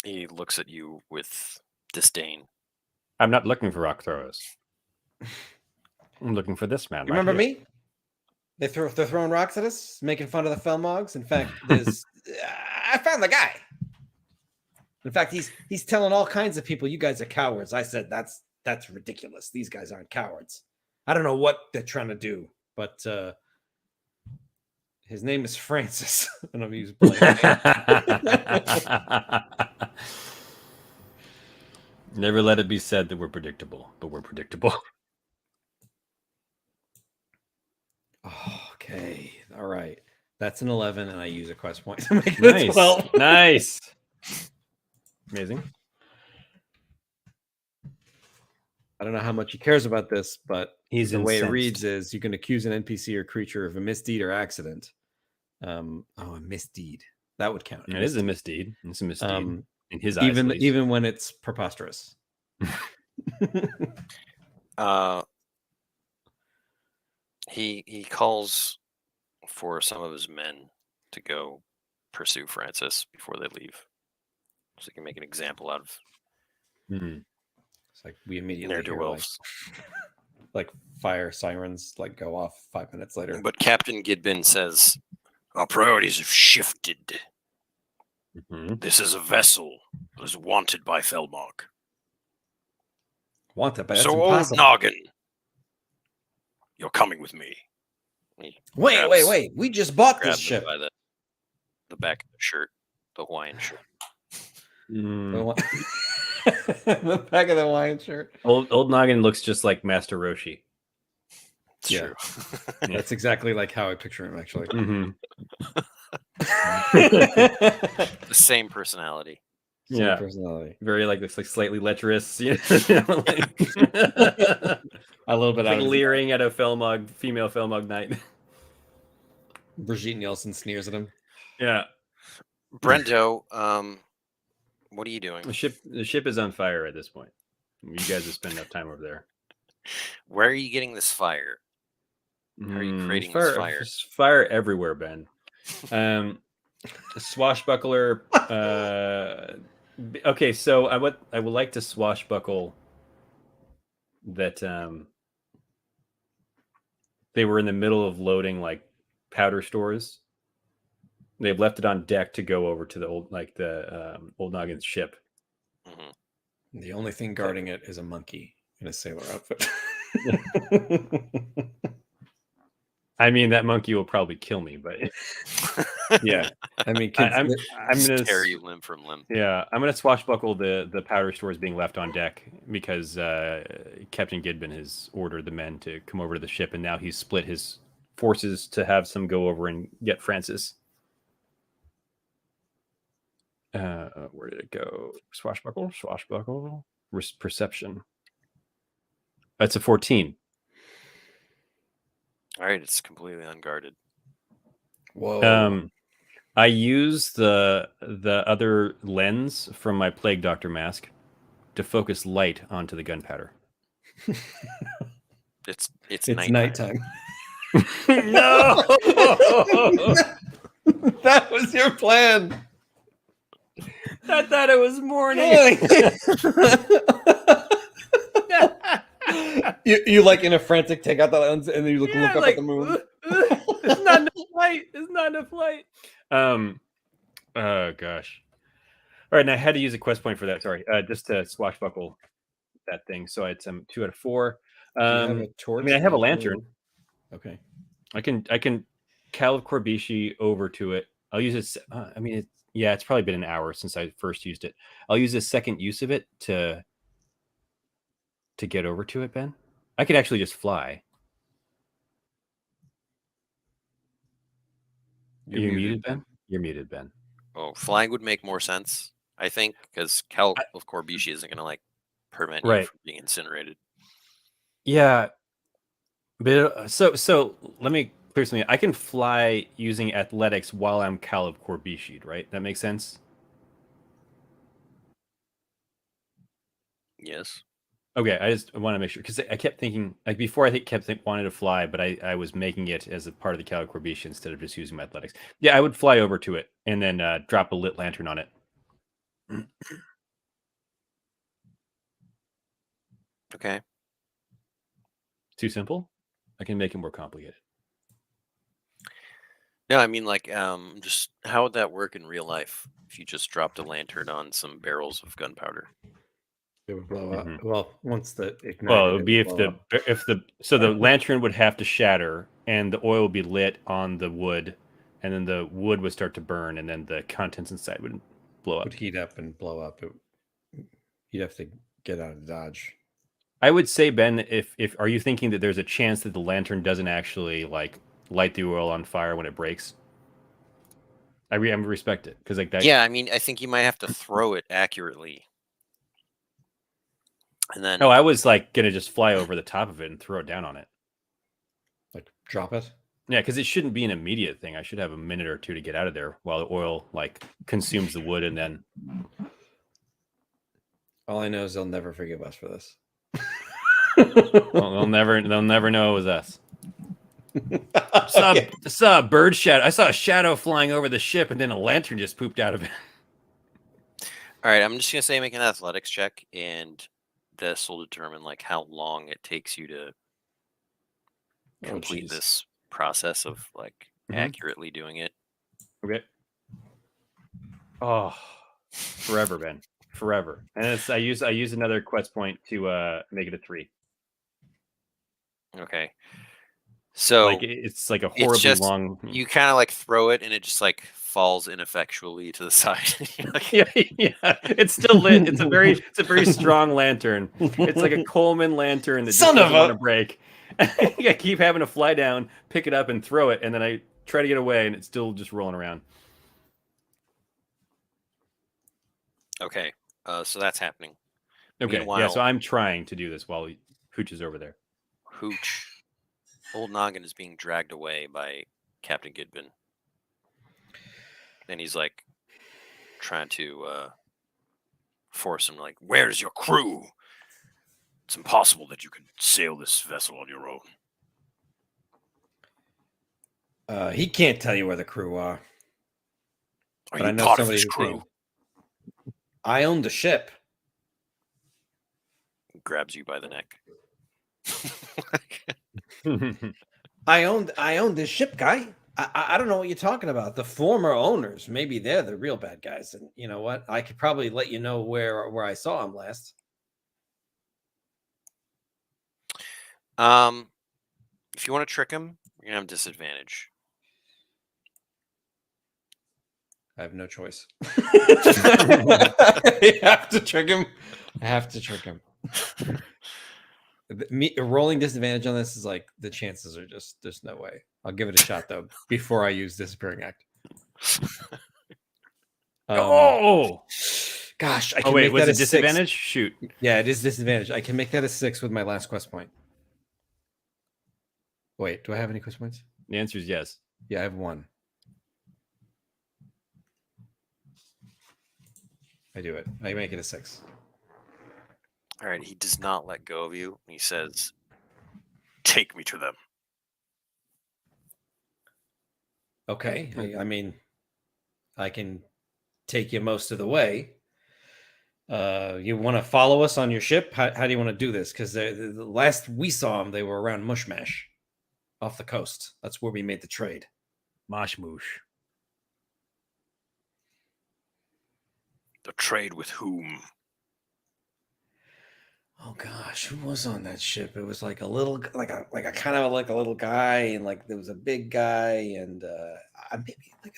He looks at you with disdain. I'm not looking for rock throwers. I'm looking for this man. You right remember here. me? They're throwing rocks at us, making fun of the Felmogs. In fact, there's I found the guy. In fact, he's telling all kinds of people, "You guys are cowards." I said, "That's ridiculous. These guys aren't cowards." I don't know what they're trying to do, but his name is Francis, and I'm using Never let it be said that we're predictable, but we're predictable. Okay, all right. That's an 11, and I use a quest point to make it Nice. a 12. Nice. Amazing. I don't know how much he cares about this, but He's the way it incensed. reads is you can accuse an NPC or creature of a misdeed or accident. A misdeed. That would count. It is a misdeed. It's a misdeed. In his eyes, even when it's preposterous. He calls for some of his men to go pursue Francis before they leave, so he can make an example out of It's like we immediately ne'er do hear wells. like fire sirens like go off 5 minutes later. But Captain Gidbin says, "Our priorities have shifted. This is a vessel that is wanted by Felmog. Want it, but that's So, impossible. Old Noggin, you're coming with me." Wait! We just bought this Grabs him ship. by the back of the shirt, the Hawaiian shirt. The back of the Hawaiian shirt. Old Noggin looks just like Master Roshi. It's Yeah. true. That's exactly like how I picture him, actually. The same personality. Same personality. Very like looks like slightly lecherous. You know, A little bit like out of leering at a female Felmog knight. Brigitte Nielsen sneers at him. Yeah. Brendo, what are you doing? The ship is on fire at this point. You guys have spent enough time over there. Where are you getting this fire? How are you creating this fire? There's fire everywhere, Ben. Swashbuckler. Okay, so I would like to swashbuckle that they were in the middle of loading like powder stores. They've left it on deck to go over to the old Old Noggin's ship. The only thing guarding it is a monkey in a sailor outfit. I mean, that monkey will probably kill me, but yeah. I mean, I'm gonna tear you limb from limb. Yeah, I'm gonna swashbuckle the powder stores being left on deck because Captain Gidbin has ordered the men to come over to the ship, and now he's split his forces to have some go over and get Francis. Where did it go? Swashbuckle. Perception. That's a 14. All right, it's completely unguarded. Whoa. I use the other lens from my Plague Doctor mask to focus light onto the gunpowder. It's nighttime. No, that was your plan. I thought it was morning. you like in a frantic take out the lens and then you look up at the moon. It's not enough light. It's not enough light. Oh gosh. All right, and I had to use a quest point for that. Sorry, just to swashbuckle that thing. So I had some 2 out of 4. Do you have a torch? I mean, I have a lantern. Okay. I can Cal of Corbishi over to it. I'll use it. I mean, it's probably been an hour since I first used it. I'll use a second use of it to get over to it, Ben. I could actually just fly. You're muted, Ben? You're muted, Ben. Oh, flying would make more sense, I think, because Cal of Corbishi isn't going to like prevent you from being incinerated. Yeah. But so let me clear something. I can fly using athletics while I'm Cal of Corbishi, right? That makes sense? Yes. Okay, I just want to make sure because I kept thinking like before I wanted to fly, but I was making it as a part of the Cal of Corbishi instead of just using my athletics. Yeah, I would fly over to it and then drop a lit lantern on it. Okay. Too simple? I can make it more complicated. No, I mean like just how would that work in real life if you just dropped a lantern on some barrels of gunpowder? It would blow up. Well, once the ignited, well, it would be if the lantern would have to shatter and the oil would be lit on the wood, and then the wood would start to burn, and then the contents inside would blow up. Would heat up and blow up. You'd have to get out of Dodge. I would say, Ben, if are you thinking that there's a chance that the lantern doesn't actually like light the oil on fire when it breaks? I respect it because like that. Yeah, I mean, I think you might have to throw it accurately. And then I was like gonna just fly over the top of it and throw it down on it. Like drop it? Yeah, because it shouldn't be an immediate thing. I should have a minute or two to get out of there while the oil like consumes the wood, and then. All I know is they'll never forgive us for this. Well, they'll never know it was us. I saw a bird shadow. I saw a shadow flying over the ship, and then a lantern just pooped out of it. All right, I'm just gonna say make an athletics check, and this will determine like how long it takes you to complete this process of like accurately doing it. Okay. Oh, forever, Ben. Forever. And I use another quest point to make it a 3. Okay. So like it's like a horribly long. You kind of like throw it and it just like falls ineffectually to the side. yeah, it's still lit. It's a very strong lantern. It's like a Coleman lantern that just doesn't want to break. I keep having to fly down, pick it up, and throw it, and then I try to get away, and it's still just rolling around. Okay, so that's happening. Okay, meanwhile, yeah. So I'm trying to do this while Hooch is over there. Hooch. Old Noggin is being dragged away by Captain Gidbin. And he's like trying to force him, like, where's your crew? It's impossible that you can sail this vessel on your own. He can't tell you where the crew are. But I know part of his crew. I own the ship. He grabs you by the neck. I own this ship, guy. I don't know what you're talking about. The former owners, maybe they're the real bad guys. And you know what? I could probably let you know where I saw him last. If you want to trick him, you're gonna have disadvantage. I have no choice. I have to trick him. Rolling disadvantage on this is like the chances are just there's no way. I'll give it a shot though before I use Disappearing Act. Gosh! I can make was that it disadvantage? 6. Shoot! Yeah, it is disadvantage. I can make that a 6 with my last quest point. Wait, do I have any quest points? The answer is yes. Yeah, I have 1. I do it. I make it a 6. All right, he does not let go of you. He says, take me to them. Okay. I mean, I can take you most of the way. You want to follow us on your ship? How do you want to do this? Because the last we saw them, they were around Mushmash, off the coast. That's where we made the trade. Moshmoosh. The trade with whom? Oh gosh, who was on that ship? It was like a little, like a kind of like a little guy, and like there was a big guy, and maybe like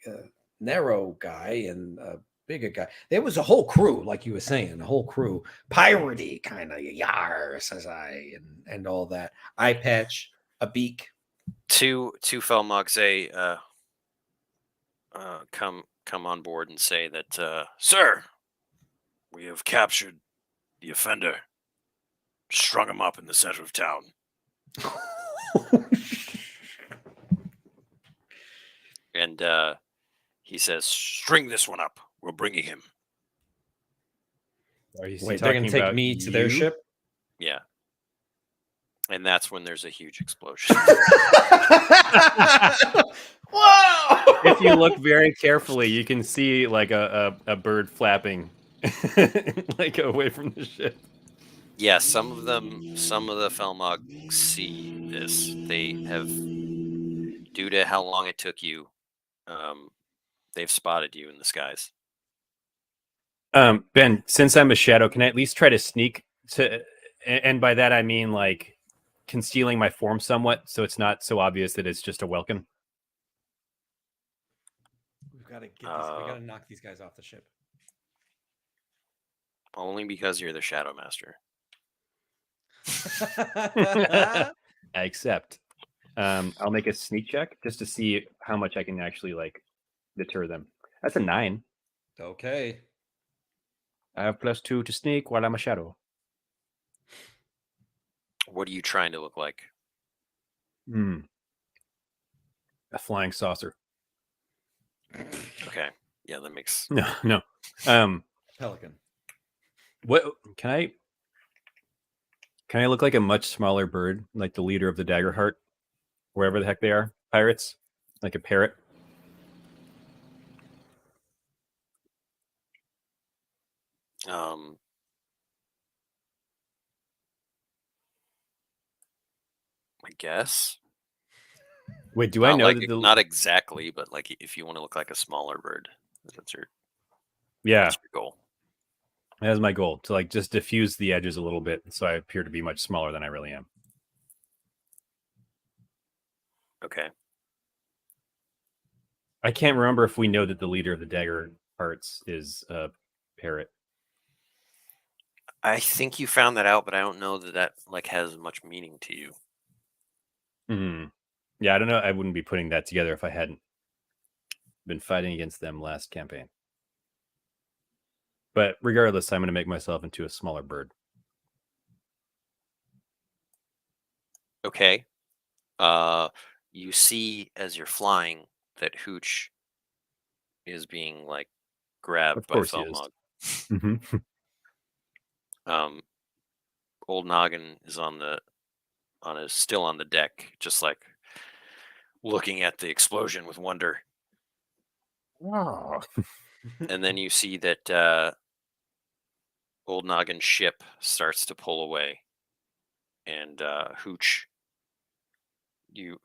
a narrow guy and a bigger guy. There was a whole crew, like you were saying, a whole crew, piratey kind of, yar, says I, and all that. Eye patch, a beak. Two Felmog say, come on board and say that, sir, we have captured the offender, strung him up in the center of town. And he says, string this one up. We're bringing him. Are you Wait, they're gonna take me to their ship? Yeah. And that's when there's a huge explosion. Whoa! If you look very carefully, you can see like a bird flapping like away from the ship. Yeah, some of the Felmog see this. They have, due to how long it took you, they've spotted you in the skies. Ben, since I'm a shadow, can I at least try to sneak to? And by that I mean like concealing my form somewhat, so it's not so obvious that it's just a welcome. We've got to get these, we got to knock these guys off the ship. Only because you're the Shadow Master. I accept. I'll make a sneak check just to see how much I can actually like deter them. That's a 9. Okay. I have +2 to sneak while I'm a shadow. What are you trying to look like? A flying saucer. Okay. Yeah, that makes... No. Pelican. What can I look like a much smaller bird, like the leader of the Daggerheart, wherever the heck they are, pirates, like a parrot? I guess. Wait, do I know like, that not exactly, but like if you want to look like a smaller bird, that's your goal. That's my goal, to like just diffuse the edges a little bit, so I appear to be much smaller than I really am. Okay. I can't remember if we know that the leader of the Dagger Hearts is a parrot. I think you found that out, but I don't know that like has much meaning to you. Yeah, I don't know. I wouldn't be putting that together if I hadn't been fighting against them last campaign. But regardless, I'm going to make myself into a smaller bird. Okay. You see as you're flying that Hooch is being like grabbed Of by course he is. Felmog. Old Noggin is still on the deck, just like looking at the explosion with wonder. Oh. And then you see that Old Noggin's ship starts to pull away, and Hooch, you're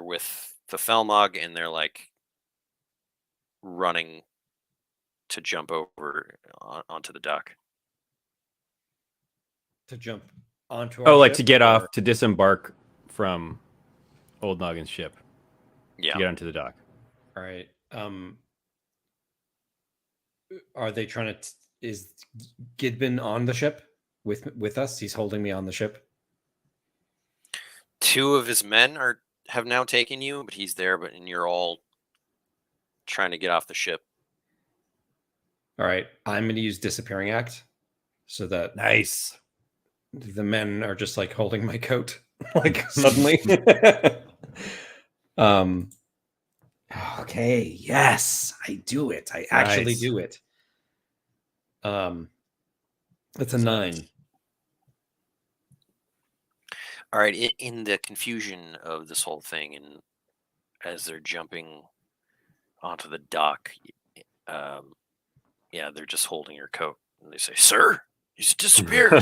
with the Felmog, and they're like running to jump over onto the dock. To jump onto our like ship, to get off, to disembark from Old Noggin's ship. Yeah. To get onto the dock. All right. Are they trying to? Is Gidbin on the ship with us? He's holding me on the ship. 2 of his men have now taken you, but he's there. And you're all trying to get off the ship. All right. I'm going to use Disappearing Act, so that Nice. The men are just like holding my coat, like suddenly. Okay. Yes, I do it. I actually do it. That's a 9. All right. In the confusion of this whole thing, and as they're jumping onto the dock, Yeah, they're just holding your coat, and they say, "Sir, he's disappeared."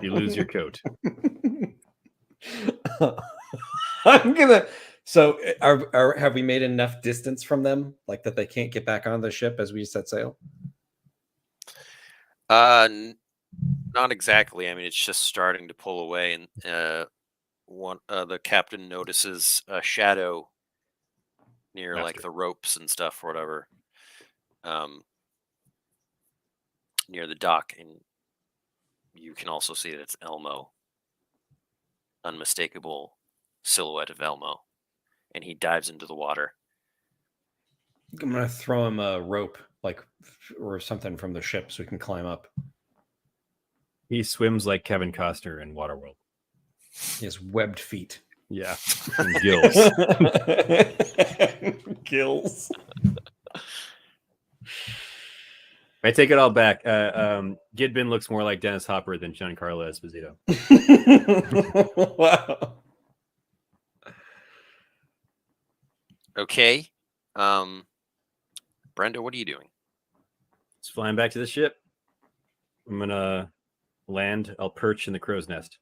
You lose your coat. I'm gonna. So, have we made enough distance from them, like that they can't get back on the ship as we set sail? Not exactly. I mean, it's just starting to pull away, and the captain notices a shadow near like Master. the ropes and stuff or whatever, um, near the dock, and you can also see that it's Elmo, unmistakable silhouette of Elmo, and he dives into the water. I'm gonna throw him a rope, like, or something from the ship, so he can climb up. He swims like Kevin Costner in Waterworld. He has webbed feet. Yeah, and gills. Gills. I take it all back. Gidbin looks more like Dennis Hopper than Giancarlo Esposito. Wow. Okay, Brenda, what are you doing? Just flying back to the ship. I'm gonna land. I'll perch in the crow's nest.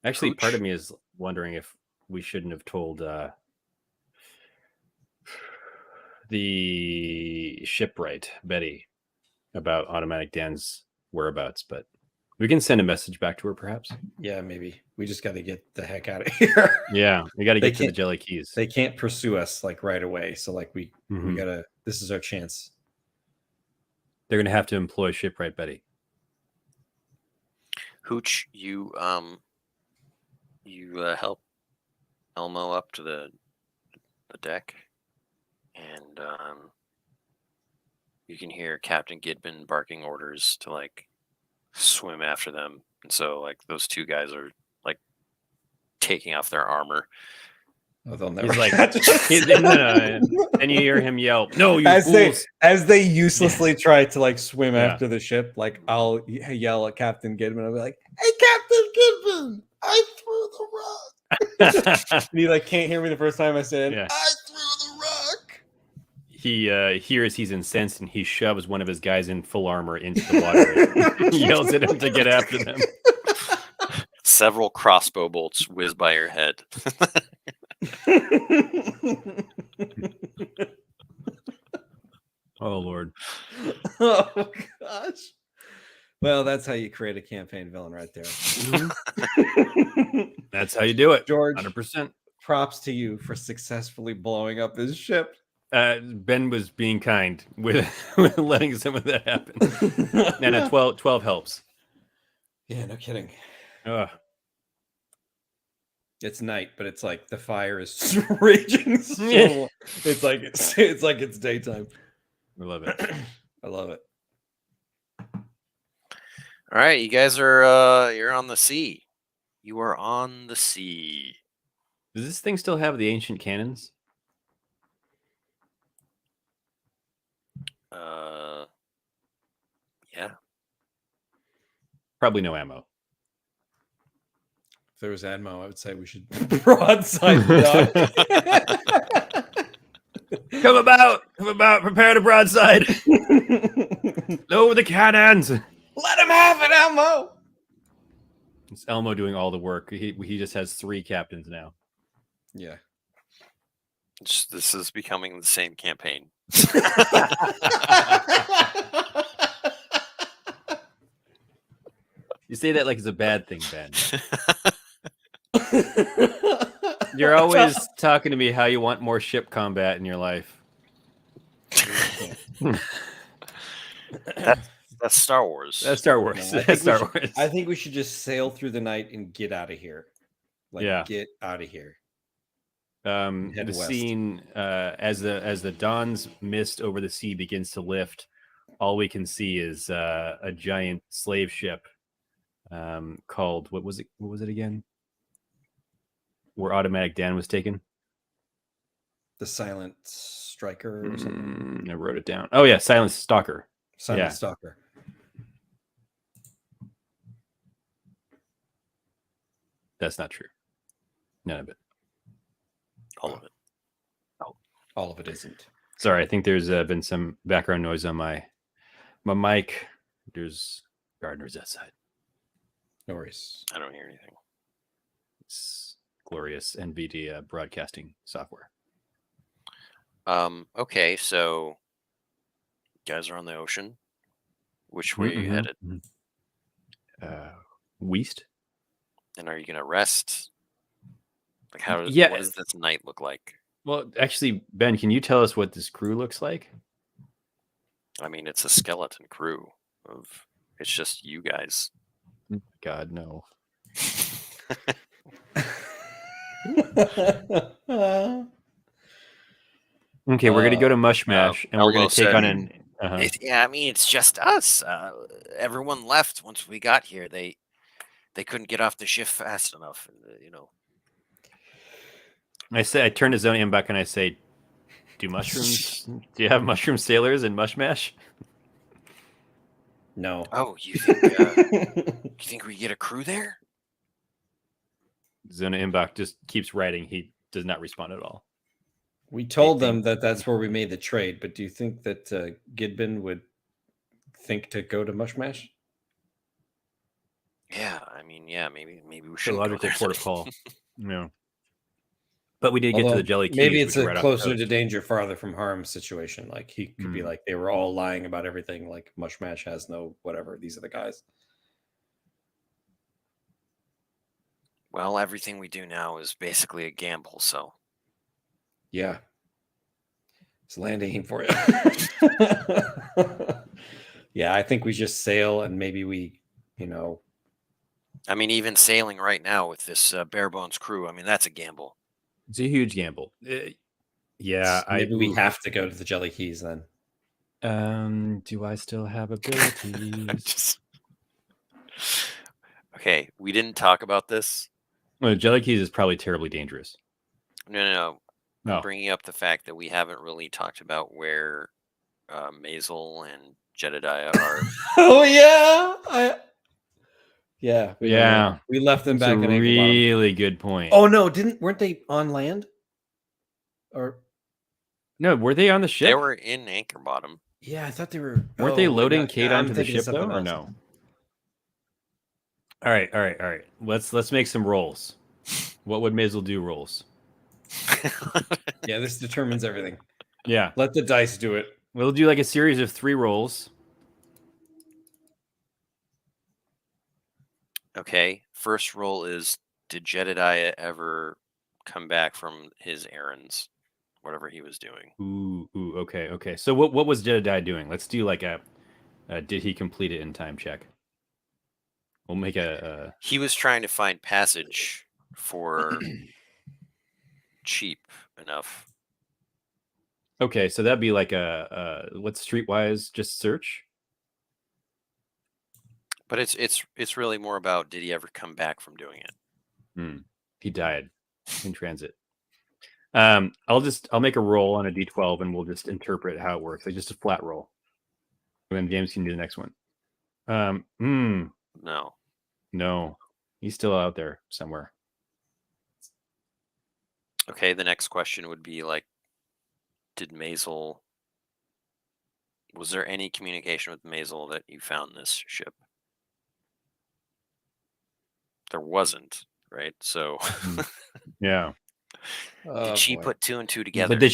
Actually, part of me is wondering if we shouldn't have told the shipwright, Betty, about Automatic Dan's whereabouts, but we can send a message back to her, perhaps. Yeah, maybe. We just got to get the heck out of here. Yeah, we got to They get to the can't- Jelly Keys. They can't pursue us like right away. So like we Mhm. gotta. This is our chance. They're going to have to employ shipwright Betty. Hooch, you help Elmo up to the deck, and you can hear Captain Gidbin barking orders to like swim after them, and so like those two guys are like taking off their armor. Oh, they'll never. He's like, catch us. no. And you hear him yell, "No, you fools!" As they uselessly try to like swim Yeah. after the ship, like I'll yell at Captain Gidman. I'll be like, "Hey, Captain Gidman, I threw the rock." And he like can't hear me the first time I said, Yeah. "I threw the rock." He hears he's incensed and he shoves one of his guys in full armor into the water. He yells at him to get after them. Several crossbow bolts whiz by your head. Oh Lord. Oh gosh. Well, that's how you create a campaign villain right there. That's how you do it, George, 100%. props to you for successfully blowing up his ship. Ben was being kind with letting some of that happen. And a 12 helps. Yeah, no kidding. Ugh. It's night, but it's like the fire is raging. It's like it's daytime. We love it. I love it. All right, you guys are you're on the sea. You are on the sea. Does this thing still have the ancient cannons? Yeah. Probably no ammo. If there was ammo, I would say we should broadside the dock. Come about, prepare to broadside. Lower the cannons. Let him have it, Elmo. It's Elmo doing all the work. He just has 3 captains now. Yeah. This is becoming the same campaign. You say that like it's a bad thing, Ben. You're always talking to me how you want more ship combat in your life. That's Star Wars. That's Star Wars. No, That's Star Wars. I think we should just sail through the night and get out of here. Like, Yeah. get out of here. The west. scene as the dawn's mist over the sea begins to lift, all we can see is a giant slave ship called what was it again? Where Automatic Dan was taken. The Silent Striker or something. I wrote it down. Oh yeah, Silent Stalker. Silent Yeah. Stalker. That's not true. None of it. All of it. All of it isn't. Sorry, I think there's been some background noise on my mic. There's gardeners outside. No worries. I don't hear anything. It's glorious NVIDIA broadcasting software. Okay, so you guys are on the ocean. Which way are you headed? West. And are you gonna rest? Like, how does Yeah. what does this night look like? Well, actually, Ben, can you tell us what this crew looks like? I mean, it's a skeleton crew of. It's just you guys. God, no. Okay, we're gonna go to Mush Mash, and we're gonna Elmo take said- on an. Yeah, I mean, it's just us. Everyone left once we got here. They couldn't get off the ship fast enough. I turn to Zone back and I say, "Do mushrooms? Do you have mushroom sailors in Mush Mash?" No. Oh, you think we get a crew there? Zona Imbach just keeps writing. He does not respond at all. We told them that that's where we made the trade, but do you think that Gidbin would think to go to Mush Mash? Yeah, I mean, yeah, maybe we The should. logical port of call. No. But we did get to the Jelly Keys. Maybe it's which are a right off the closer to coast. danger, farther from harm situation. Like he could be like, they were all lying about everything. Like Mush Mash has no whatever. These are the guys. Well, everything we do now is basically a gamble, so. Yeah. It's landing for you. Yeah, I think we just sail and maybe we, I mean, even sailing right now with this bare bones crew, I mean, that's a gamble. It's a huge gamble. Yeah, maybe we have to go to the Jelly Keys then. Do I still have abilities? Okay, we didn't talk about this. Well, Jelly Keys is probably terribly dangerous. No. No. I'm bringing up the fact that we haven't really talked about where Maisel and Jedediah are. Oh yeah, Yeah. We left them That's back a in Anchor really good point. Oh no, weren't they on land? Or no, were they on the ship? They were in Anchor Bottom. Yeah, I thought they were. Weren't they loading Kate onto the ship though, or no? All right. Let's make some rolls. What would Maisel do? Rolls. Yeah, this determines everything. Yeah, let the dice do it. We'll do like a series of 3 rolls. Okay, first roll is: did Jedediah ever come back from his errands, whatever he was doing? Ooh, okay. So what was Jedediah doing? Let's do like a did he complete it in time check? We'll make a. He was trying to find passage for cheap enough. Okay, so that'd be like a what's streetwise just search. But it's really more about, did he ever come back from doing it? He died in transit. I'll make a roll on a d12 and we'll just interpret how it works. Like just a flat roll. And then James can do the next one. No. He's still out there somewhere. Okay, the next question would be like, did Maisel, was there any communication with Maisel that you found this ship? There wasn't, right? So yeah. Did she put 2 and 2 together? But did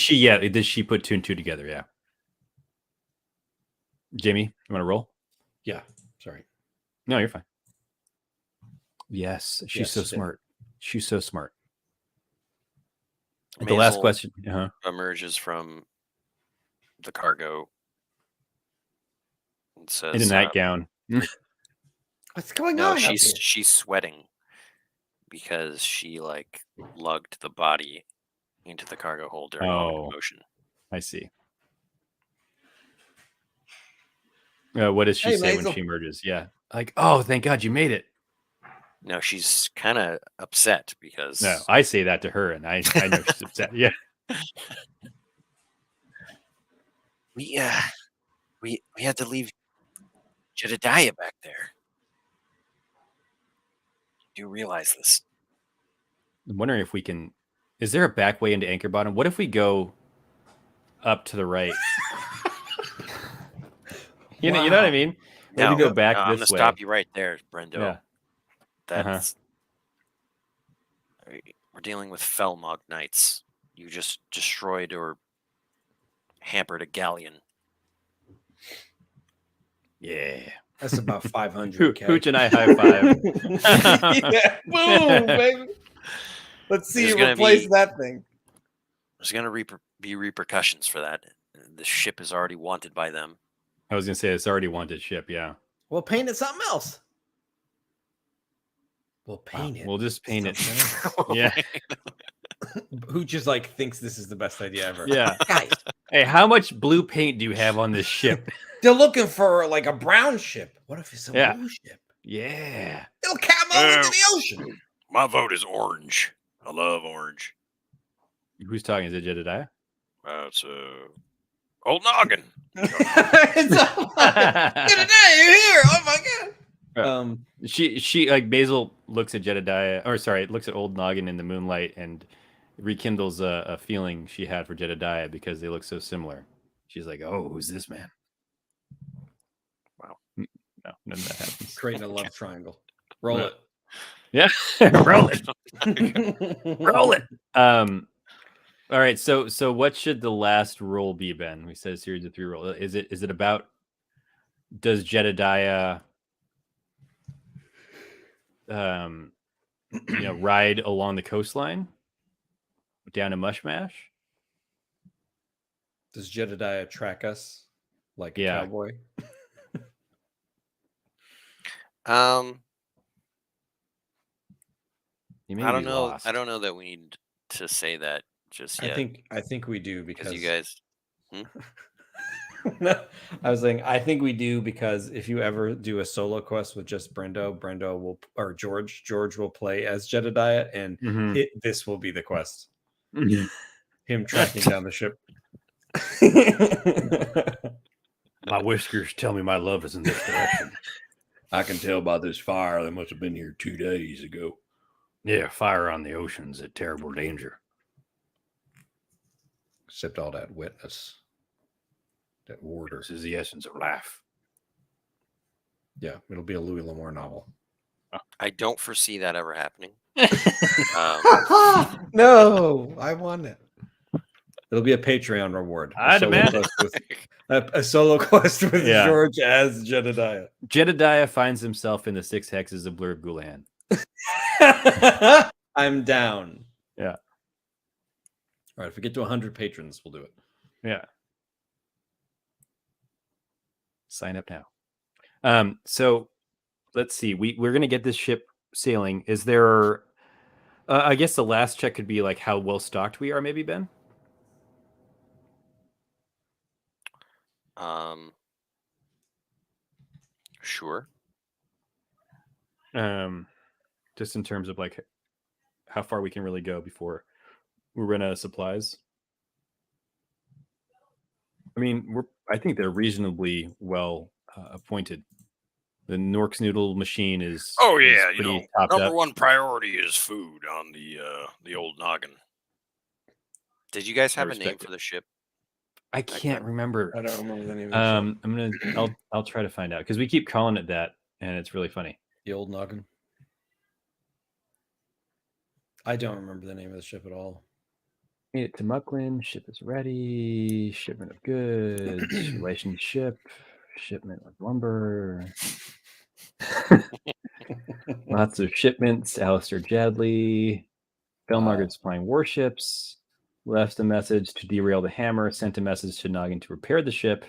she put 2 and 2 together? Yeah. Jamie, you want to roll? Yeah. Sorry. No, you're fine. Yes, she's so smart. She's so smart. The last question emerges from the cargo and says, in a nightgown. What's going on? She's sweating because she like lugged the body into the cargo hold during all the commotion. I see. What does she say when she emerges? Yeah, like, oh, thank God you made it. No, she's kind of upset because. No, I say that to her, and I know she's upset. Yeah. We had to leave Jedediah back there. Do you realize this? I'm wondering if we can. Is there a back way into Anchor Bottom? What if we go up to the right. You know what I mean? We had to go back I'm this gonna way. stop you right there, Brendo. Yeah. That's we're dealing with Felmog Knights. You just destroyed or hampered a galleon. Yeah. That's about 500. Hooch and I high five. Yeah, boom, baby. Let's see There's you gonna replace be- that thing. There's gonna be repercussions for that. The ship is already wanted by them. I was gonna say it's already wanted ship. Yeah. We'll paint it something else. We'll paint it. We'll just paint it. something Yeah. Who just like thinks this is the best idea ever? Yeah. Guys, Hey, how much blue paint do you have on this ship? they're looking for like a brown ship. What if it's a Yeah. blue ship? Yeah. It'll camo into the ocean. My vote is orange. I love orange. Who's talking? Is it Jedediah? It's Old Noggin. It's all Jedediah, you're here. Oh my god. She like Basil looks at Jedediah, or sorry, looks at Old Noggin in the moonlight and rekindles a feeling she had for Jedediah because they look so similar. She's like, "Oh, who's this man?" Wow. No, none of that happens. Creating a love triangle. Roll No. it. Yeah, roll it, roll it. All right. So what should the last roll be, Ben? We said a series of 3 roll. Is it about? Does Jedediah, ride along the coastline down to Mushmash? Does Jedediah track us like a Yeah. cowboy? He may I don't be know. lost. I don't know that we need to say that just yet. I think we do because you guys. No, I was saying I think we do because if you ever do a solo quest with just Brendo will, or George will play as Jedediah, and Mhm. this will be the quest. Mhm. Him tracking down the ship. My whiskers tell me my love is in this direction. I can tell by this fire. They must have been here 2 days ago. Yeah, fire on the ocean's a terrible danger. Except all that wetness. That water. This is the essence of life. Yeah, it'll be a Louis L'Amour novel. I don't foresee that ever happening. No, I want it. It'll be a Patreon reward. I demand it. A solo quest with Yeah. George as Jedediah. Jedediah finds himself in the 6 hexes of Blur of Gulan. I'm down. Yeah. All right, if we get to 100 patrons, we'll do it. Yeah. Sign up now. So let's see. We're gonna get this ship sailing. Is there? I guess the last check could be like how well stocked we are, maybe, Ben. Sure. Just in terms of like how far we can really go before we run out of supplies. I mean, I think they're reasonably well appointed. The Norks Noodle machine is. Oh is yeah, pretty topped number up. one priority is food on the Old Noggin. Did you guys have a name respect for the ship? I can't remember. I don't remember the name of the ship. I'll try to find out because we keep calling it that, and it's really funny. The Old Noggin. I don't remember the name of the ship at all. Made it to Mucklin. Ship is ready. Shipment of goods. Relationship. Shipment of lumber. Lots of shipments. Alistair Jadley. Belmargaret's flying warships. Left a message to derail the hammer. Sent a message to Noggin to repair the ship.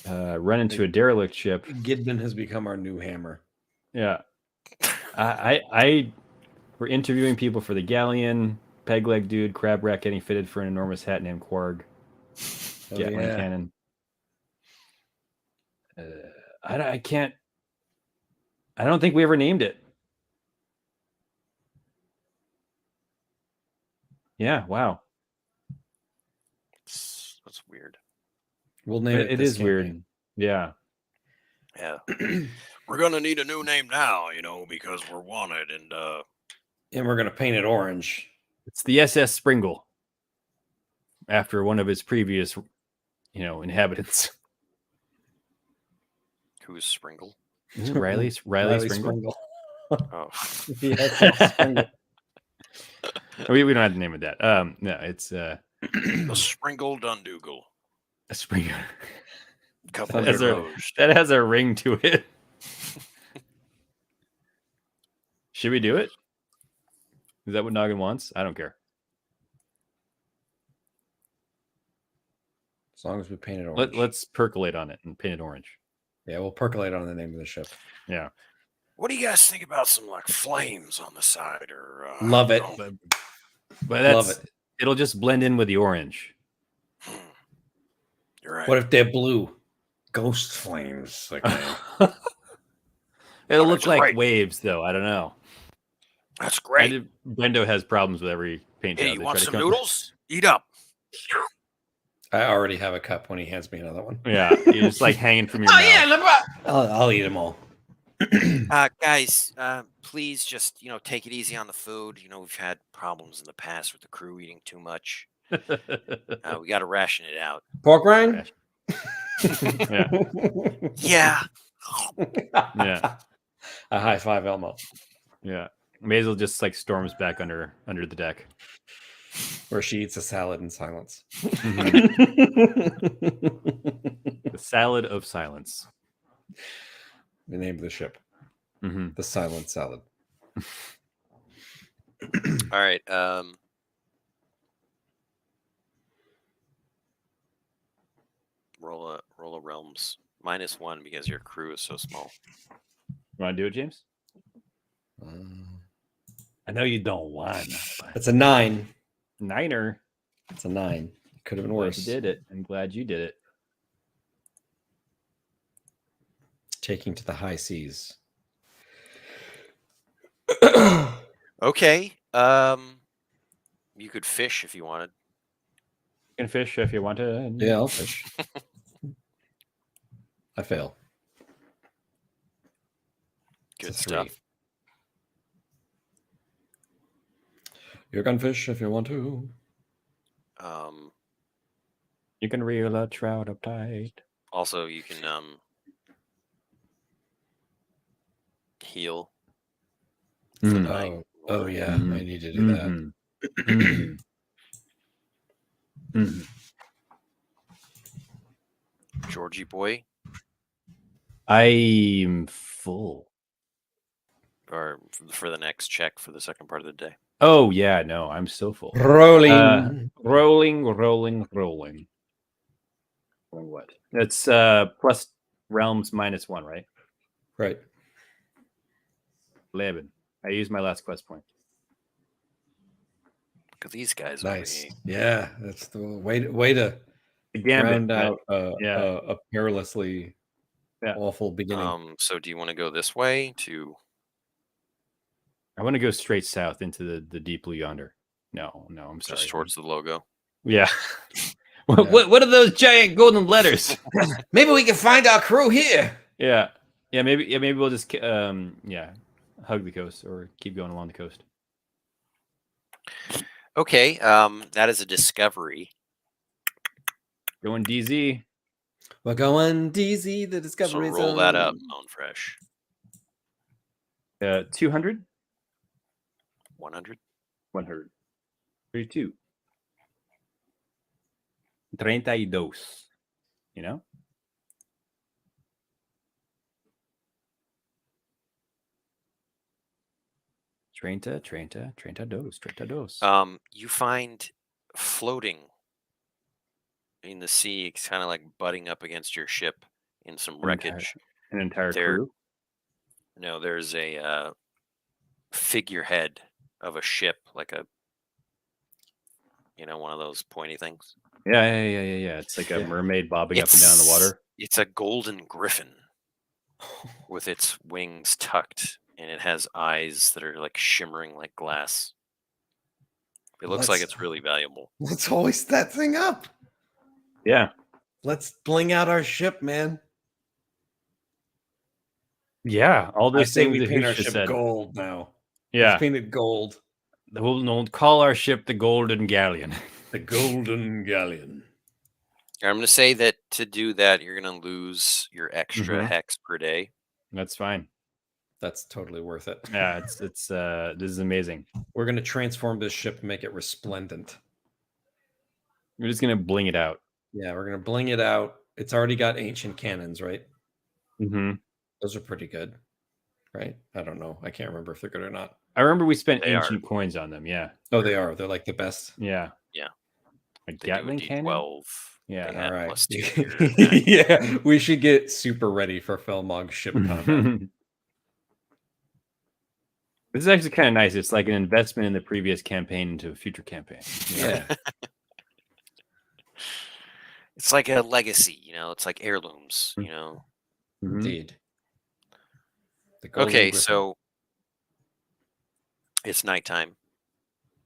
Run into a derelict ship. Gidman has become our new hammer. Yeah. We're interviewing people for the galleon. Peg leg dude, crab rack getting fitted for an enormous hat named Quarg. Gatling cannon. I can't. I don't think we ever named it. Yeah. Wow. That's weird. We'll name it. It is weird. Yeah. Yeah. We're gonna need a new name now, because we're wanted, and we're gonna paint it orange. It's the SS Springle. after one of his previous, inhabitants. Who's Springle? Riley Springle. Oh, Yes, it's Springle. we don't have to name it that. No, it's the Springle Dundoogle. a Springle. Couple That heroes. has a ring to it. Should we do it? Is that what Noggin wants? I don't care. As long as we paint it orange. Let's percolate on it and paint it orange. Yeah, we'll percolate on the name of the ship. Yeah. What do you guys think about some like flames on the side or Love it. But that's, Love it. It'll just blend in with the orange. You're right. What if they're blue? Ghost flames. Like It'll look That's like great. waves, though. I don't know. That's great. Brendo has problems with every paint Hey, job. you They want try to some come- noodles? Eat up. I already have a cup when he hands me another one. Yeah, you're just like hanging from your mouth. I'll eat them all. Guys, please just take it easy on the food. We've had problems in the past with the crew eating too much. We got to ration it out. Pork rind? Yeah. Yeah. Yeah. A high five, Elmo. Yeah. Maisel just like storms back under the deck. Where she eats a salad in silence. The salad of silence. The name of the ship. Mm-hmm. The silent salad. All right. Roll a realms -1 because your crew is so small. You want to do it, James? I know you don't want. It's a 9. Niner. It's a 9. Could have been Glad worse. you did it. I'm glad you did it. Taking to the high seas. Okay. You could fish if you wanted. You can fish if you want to. Yeah, I'll fish. I fail. Good It's a 3. stuff. You can fish if you want to. You can reel a trout up tight. Also, you can heal. For the night. Oh yeah, I need to do that. Mhm. Mhm. Georgie boy, I'm full. or for the next check for the second part of the day. Oh yeah, no, I'm so full. Rolling. Rolling. Rolling what? That's plus realms -1, right? Right. 11. I used my last quest point. Look at these guys. Nice. Over here. Yeah, that's the way to The gambit. round out Yeah. a perilously awful beginning. So do you want to go this way to? I want to go straight south into the deep blue yonder. No, I'm sorry. Just towards the logo. Yeah. What are those giant golden letters? Maybe we can find our crew here. Yeah. Maybe we'll just hug the coast or keep going along the coast. Okay. That is a discovery. Going DZ. We're going DZ, the So Discovery roll that up, Moan Fresh. 200. 100. 100. 32. 32. You know? Treinta dos. You find floating in the sea, it's kind of like butting up against your ship in some wreckage. An entire There- crew. No, there's a figurehead of a ship, like a, one of those pointy things. Yeah. It's like a mermaid bobbing up and down the water. It's a golden griffin with its wings tucked, and it has eyes that are like shimmering like glass. It looks like it's really valuable. Let's hoist that thing up. Yeah. Let's bling out our ship, man. Yeah. All I those say things we that paint our Hoosh just ship said. gold now. Yeah. Let's paint it gold. We'll call our ship the Golden Galleon. The Golden Galleon. I'm going to say that to do that, you're going to lose your extra Mhm. hex per day. That's fine. That's totally worth it. Yeah, it's this is amazing. We're going to transform this ship and make it resplendent. We're just gonna bling it out. Yeah, we're going to bling it out. It's already got ancient cannons, right? Mm-hmm. Those are pretty good, right? I don't know. I can't remember if they're good or not. I remember we spent They are. ancient coins on them. Yeah. Oh, they are. They're like the best. Yeah. Yeah. A They do a Gatling cannon. D12. Yeah. They add All right. plus 2 to your attack. Yeah, we should get super ready for Felmog's ship combat. This is actually kind of nice. It's like an investment in the previous campaign into a future campaign. Yeah. It's like a legacy, it's like heirlooms, Mhm. Indeed. The Golden Okay, Griffin. so it's nighttime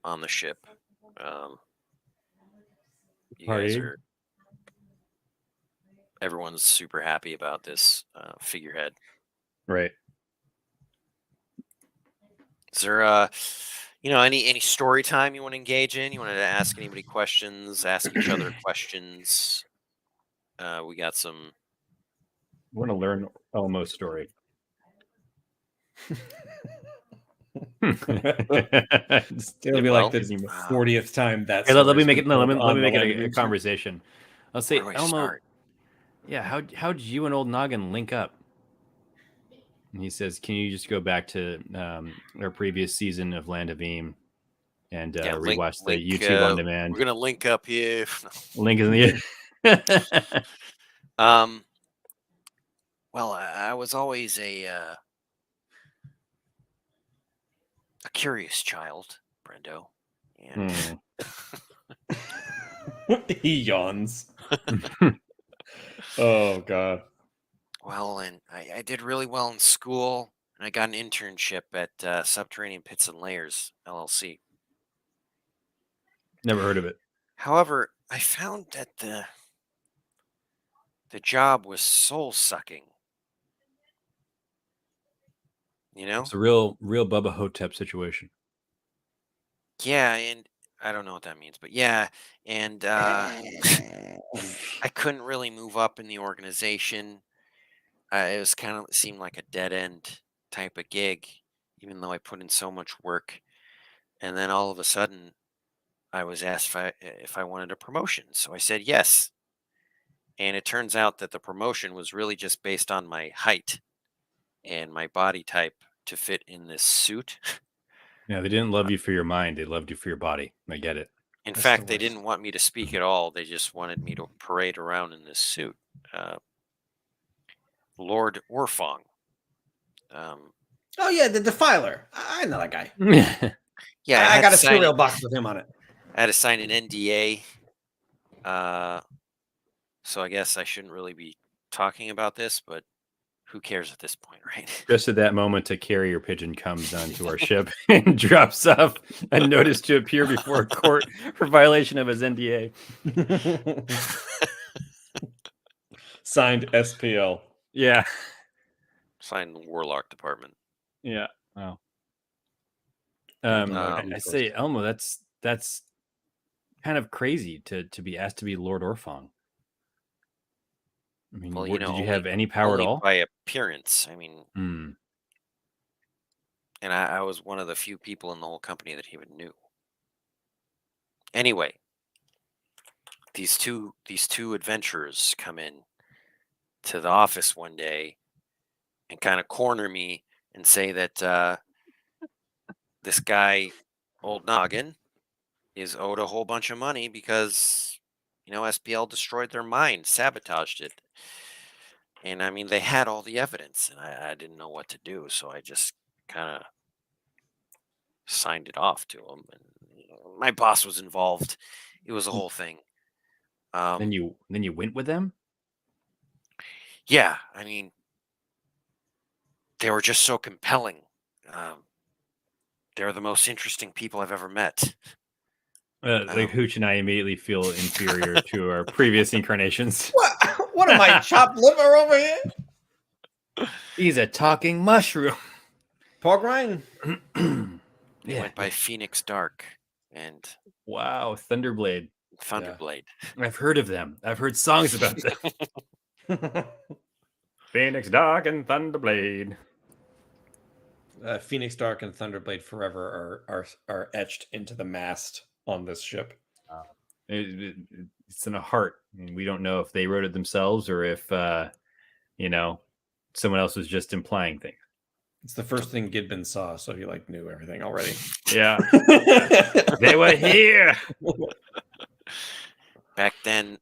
on the ship. You guys Party. are. Everyone's super happy about this figurehead. Right. Is there any story time you want to engage in? You want to ask anybody questions, ask each other questions? We got some. I want to learn Elmo's story. It'll be like the 40th time that's. Hey, let me make it. No, let me make it a conversation. I'll say, Where do I Elmo. start? Yeah, how'd you and old Noggin link up? And he says, "Can you just go back to our previous season of Land of Eam and rewatch the YouTube on demand?" We're gonna link up here. Link is in the. Well, I was always a curious child, Brendo, and he yawns. Oh God. Well, and I did really well in school, and I got an internship at Subterranean Pits and Layers LLC. Never heard of it. However, I found that the job was soul sucking. It's a real Bubba Hotep situation. Yeah, and I don't know what that means, but yeah, and I couldn't really move up in the organization. It was seemed like a dead end type of gig, even though I put in so much work. And then all of a sudden, I was asked if I wanted a promotion, so I said yes. And it turns out that the promotion was really just based on my height and my body type to fit in this suit. Yeah, they didn't love you for your mind; they loved you for your body. I get it. In That's fact, the they worst. didn't want me to speak at all. They just wanted me to parade around in this suit. Lord Orfong. Oh yeah, the Defiler. I know that guy. Yeah, I got a cereal box with him on it. I had to sign an NDA. So I guess I shouldn't really be talking about this, but who cares at this point, right? Just at that moment, a carrier pigeon comes onto our ship and drops off a notice to appear before a court for violation of his NDA. Signed SPL. Yeah. Signed the Warlock Department. Yeah. Wow. I say, Elmo, that's kind of crazy to be asked to be Lord Orfong. I mean, Well, did you have any power at all? By appearance. I mean, Mm. and I was one of the few people in the whole company that he even knew. Anyway, these two adventurers come in to the office one day and kind of corner me and say that this guy, Old Noggin, is owed a whole bunch of money because SPL destroyed their mine, sabotaged it. And I mean, they had all the evidence, and I didn't know what to do, so I just kind of signed it off to him. And my boss was involved. It was a whole thing. Then you went with them? Yeah, I mean, they were just so compelling. They're the most interesting people I've ever met. Like Hooch and I immediately feel inferior to our previous incarnations. What am I, chopped liver over here? He's a talking mushroom. Pork rind. They went by Phoenix Dark, and wow, Thunderblade. Thunderblade. I've heard of them. I've heard songs about them. Phoenix Dark and Thunderblade. Phoenix Dark and Thunderblade Forever are etched into the mast on this ship. It's in a heart. I mean, we don't know if they wrote it themselves or if someone else was just implying things. It's the first thing Gidbin saw, so he knew everything already. Yeah. They were here. Back then,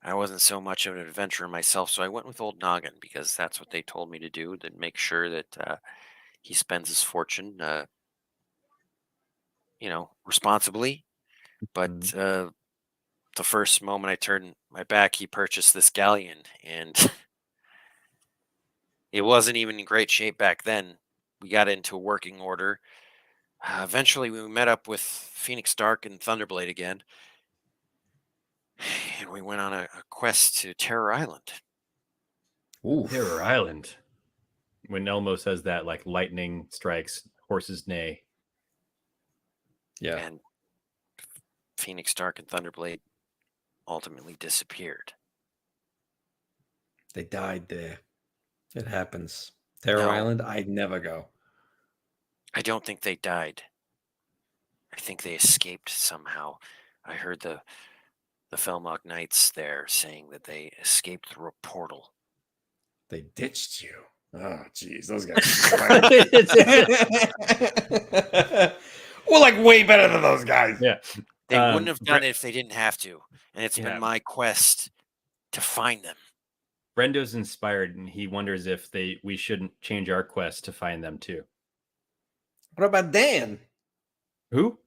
I wasn't so much of an adventurer myself, so I went with old Noggin because that's what they told me to do, to make sure that he spends his fortune, responsibly. But the first moment I turned my back, he purchased this galleon, and it wasn't even in great shape back then. We got into working order. Eventually, we met up with Phoenix Dark and Thunderblade again, and we went on a quest to Terror Island. Ooh, Terror Island. When Elmo says that, like lightning strikes, horses neigh. yeah. And Phoenix Dark and Thunderblade ultimately disappeared. They died there. It happens. Terror No. Island, I'd never go. I don't think they died. I think they escaped somehow. I heard the Felmog Knights there saying that they escaped through a portal. They ditched you. Oh, jeez, those guys. We're way better than those guys. Yeah. They wouldn't have done it if they didn't have to. And it's Yeah. been my quest to find them. Brendo's inspired, and he wonders if we shouldn't change our quest to find them too. What about Dan? Who?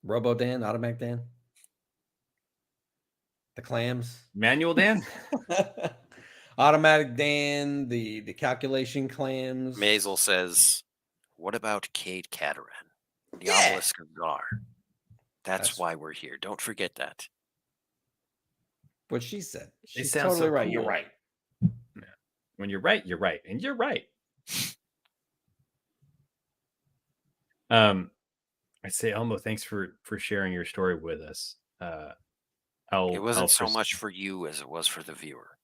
Robo Dan, Automatic Dan? The clams? Manual Dan? Automatic Dan, the calculation clams. Maisel says, what about Cade Cataran? The Yeah. obelisk of Gar. That's why we're here. Don't forget that. What she said. They She's sound totally so right. cool. You're right. Yeah. When you're right, you're right. And you're right. I say, Elmo, thanks for sharing your story with us. It wasn't so much for you as it was for the viewer.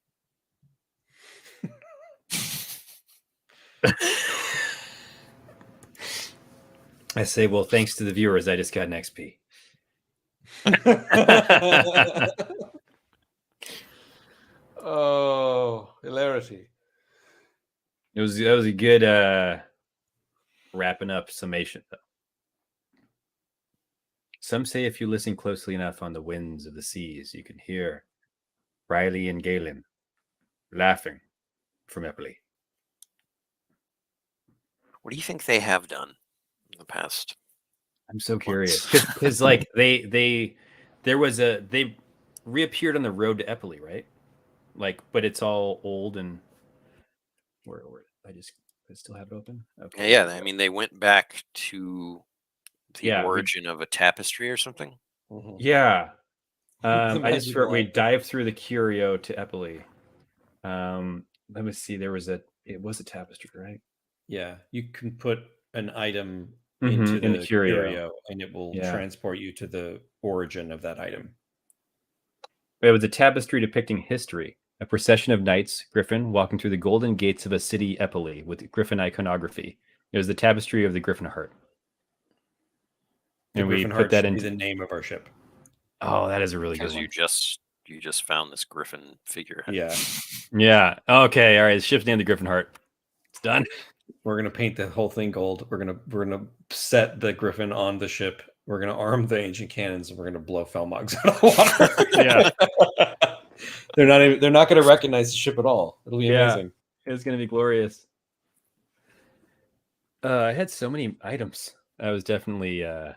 I say, well, thanks to the viewers, I just got an XP. Oh, hilarity. That was a good wrapping up summation, though. Some say if you listen closely enough on the winds of the seas, you can hear Riley and Galen laughing from Eppley. What do you think they have done in the past? I'm so curious because they reappeared on the road to Eppley, right? But it's all old and where I still have it open. Okay. Yeah, I mean, they went back to the Yeah, origin of a tapestry or something. Mhm. Yeah. I just magic wrote we lamp. dive through the curio to Eppley. Let me see. It was a tapestry, right? Yeah, you can put an item Mhm, into in the the curio. and it will Yeah. transport you to the origin of that item. It was a tapestry depicting history. A procession of knights, Griffin, walking through the golden gates of a city Eppley with Griffin iconography. It was the tapestry of the Griffin heart. The And we Griffin put Heart that should into be the name of our ship. Oh, that is a really good Because one. you just found this Griffin figurehead. Yeah, Yeah. Okay. All right. The ship's named the Griffin Heart. It's done. we're gonna paint the whole thing gold. We're gonna set the Griffin on the ship. We're gonna arm the ancient cannons, and we're gonna blow Felmogs out of the water. Yeah. They're not gonna recognize the ship at all. It'll be Yeah. amazing. It's gonna be glorious. I had so many items. I was definitely You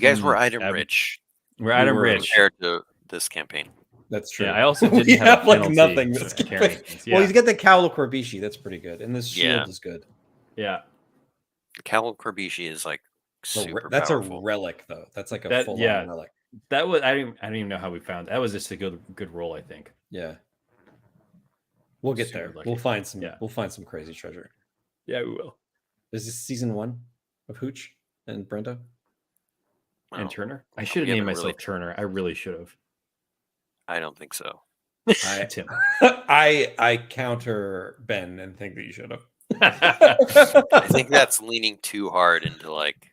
guys were item rich We're item were. rich. compared to this campaign. That's true. Yeah, I also didn't we have a have like penalty nothing. for That's carrying good. things. Well, Yeah. you get the cowl of Corbishi. That's pretty good, and this shield Yeah. is good. Yeah. Cal Corbishi is like super That's powerful. a relic, though. That's like a That- full-on yeah. relic. That was I don't even know how we found that. Was just a good roll, I think. Yeah. We'll get Super there. lucky. We'll find some. Yeah. We'll find some crazy treasure. Yeah, we will. Is this season 1 of Hooch and Brenda? And Well, Turner. I we should have haven't named myself really- Turner. I really should have. I don't think so. Tim. I counter Ben and think that you should have. I think that's leaning too hard into like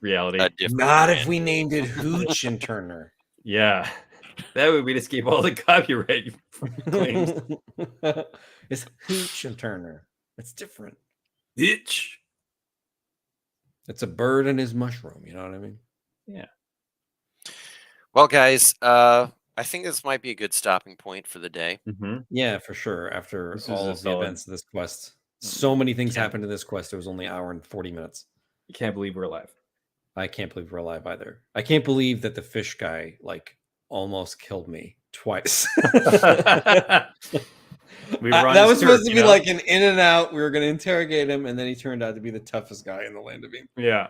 Reality. a different. Not if brand. we named it Hooch and Turner. Yeah. That would be to escape all the copyright claims. It's Hooch and Turner. It's different. Itch. It's a bird and his mushroom. You know what I mean? Yeah. Well, guys, I think this might be a good stopping point for the day. Mm-hmm. Yeah, for sure. After This all is a of the solid- events of this quest, so many things Yeah. happened in this quest. It was only an hour and 40 minutes. You can't believe we're alive. I can't believe we're alive either. I can't believe that the fish guy like almost killed me twice. We were on that his was supposed turf, to you be know? like an in and out. We were going to interrogate him, and then he turned out to be the toughest guy in the land of Eden. Yeah.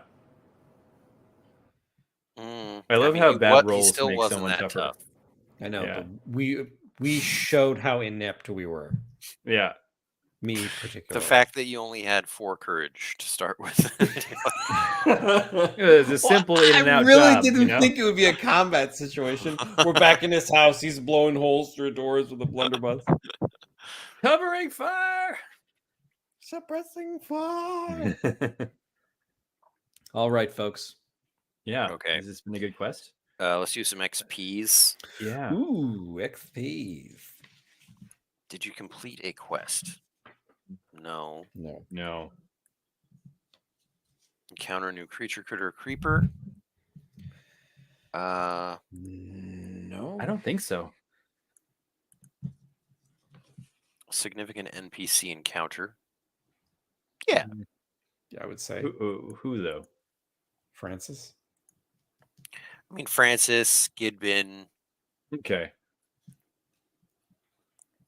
Mm, I love mean, how he bad he roles still make wasn't someone that tougher. tough. I know, Yeah. but we showed how inept we were. Yeah. Me The particularly. fact that you only had 4 courage to start with. It was a simple in and out I really job, didn't you know? think it would be a combat situation. We're back in his house. He's blowing holes through doors with a blunderbuss. Covering fire. Suppressing fire. All right, folks. Yeah. Okay. Has this been a good quest? Let's use some XPs. Yeah. Ooh, XPs. Did you complete a quest? No. No. No. Encounter a new creature, critter, or creeper. No. I don't think so. Significant NPC encounter. Yeah. Yeah, I would say Who though? Francis. I mean, Francis, Gidbin, Okay.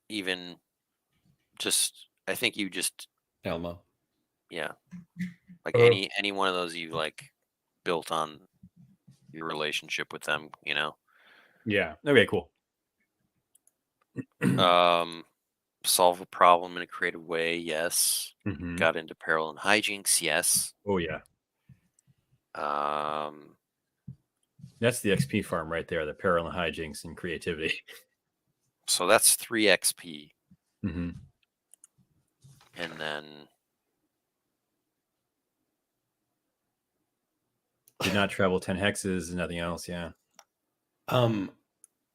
even just, I think you just, Elmo. yeah. Like Oh. any one of those you like built on your relationship with them, you know? Yeah. Okay, cool. Solve a problem in a creative way, yes. Mhm. Got into peril and hijinks, yes. Oh yeah. Um, That's the XP farm right there, the peril and hijinks and creativity. so that's 3 XP. Mm-hmm. And then Did not travel 10 hexes and nothing else, yeah.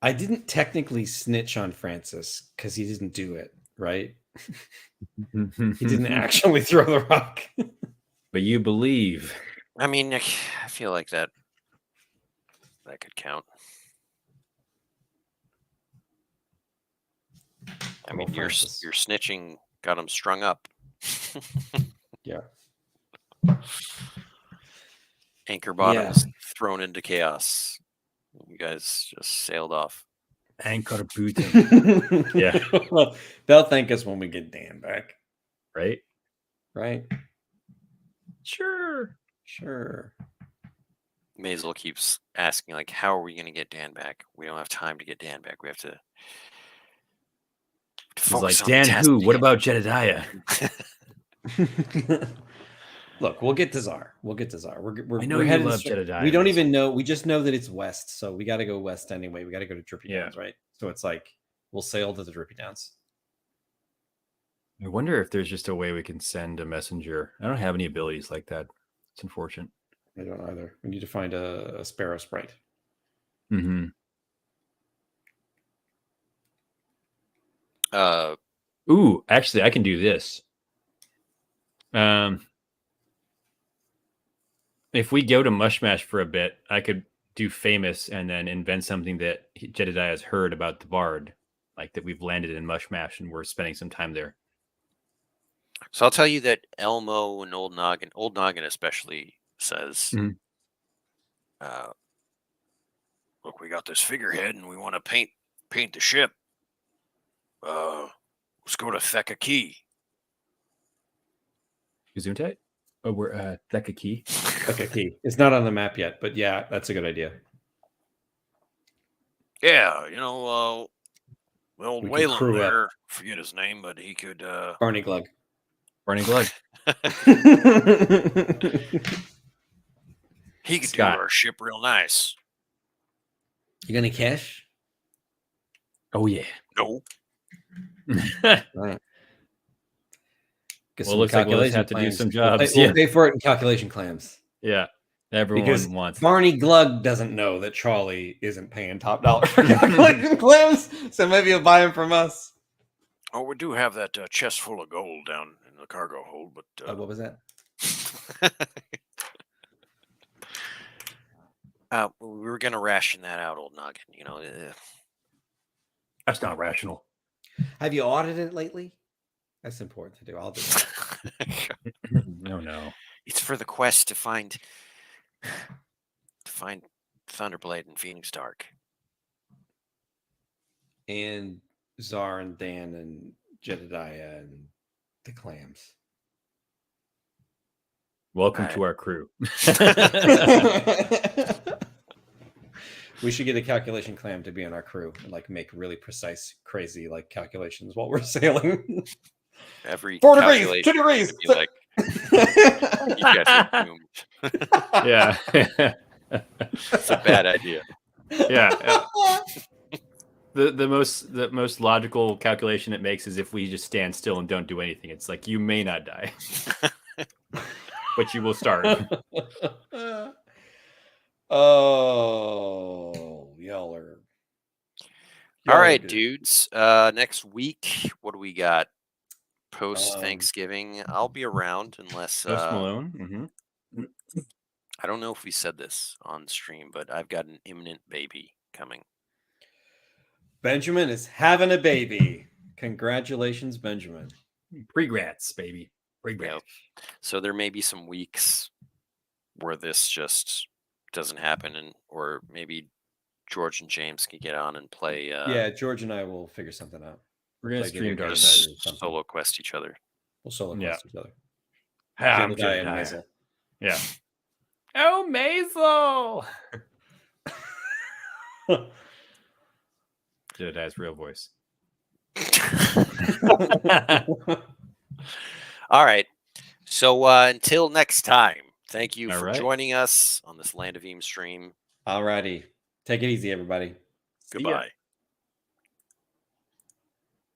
I didn't technically snitch on Francis because he didn't do it, right? He didn't actually throw the rock. But you believe. I mean, I feel like that could count. I mean, your Francis. snitching got him strung up. Yeah. Anchor bottoms thrown into chaos. You guys just sailed off. Anchor booting. Yeah. They'll thank us when we get Dan back, Right? right? Sure. Sure. Maisel keeps asking, like, how are we going to get Dan back? We don't have time to get Dan back. We have to He's focus like, on Dan who? testing What it." about Jedediah? Look, we'll get to Czar. We'll get to Czar. We're I know we're you headed love straight- Jedediah, We don't Maisel. even know. We just know that it's west, so we got to go west anyway. We got to go to Drippy Yeah. Downs, right? So it's like we'll sail to the Drippy Downs. I wonder if there's just a way we can send a messenger. I don't have any abilities like that. It's unfortunate. I don't either. We need to find a sparrow sprite. Mm-hmm. Ooh, actually, I can do this. If we go to Mushmash for a bit, I could do famous and then invent something that Jedediah has heard about the Bard, like that we've landed in Mushmash and we're spending some time there. So I'll tell you that Elmo and Old Noggin especially says, Mhm. look, we got this figurehead and we want to paint the ship. Let's go to Theka Key. Gesundheit? Oh, we're Theka Key. Okay, key. It's not on the map yet, but yeah, that's a good idea. Yeah, you know, the old We can Wayland crew up. there, forget his name, but he could, Barney Glug. Burning Glug. He could Scott. do our ship real nice. You gonna cash? Oh yeah. No. Right. Well, it looks like we'll just have to do some jobs. We'll pay for it in calculation clams. Yeah. Everyone Because wants. Barney Glug doesn't know that Charlie isn't paying top dollar for calculation clams, so maybe he'll buy them from us. Oh, we do have that chest full of gold down in the cargo hold, but What was that? we were gonna ration that out, old noggin. You know, That's not rational. Have you audited it lately? That's important to do. I'll do that. No. It's for the quest to find Thunderblade and Phoenix Dark. And Czar and Dan and Jedediah and the clams. Welcome to our crew. We should get a calculation clam to be on our crew and like make really precise, crazy like calculations while we're sailing. Every 4 degrees, 2 degrees. Be like, you guys are doomed. Yeah. It's a bad idea. Yeah. The most logical calculation it makes is if we just stand still and don't do anything. It's like you may not die, but you will starve. Oh, y'all are. All right, dudes. Next week, what do we got? Post Thanksgiving, I'll be around unless Post Malone. I don't know if we said this on stream, but I've got an imminent baby coming. Benjamin is having a baby. Congratulations, Benjamin. Pregrats, baby. Pregrats. Yep. So there may be some weeks where this just doesn't happen, or maybe George and James can get on and play. Yeah, George and I will figure something out. We're gonna Like stream Dark Dark Side Side. or something. Solo quest each other. We'll solo quest each other. I'm Jedediah and Jedediah. Maisel. Yeah. Oh, Maisel. Jedediah's real voice. All right. So until next time, thank you All for right. joining us on this Land of Eames stream. All righty. Take it easy, everybody. Goodbye.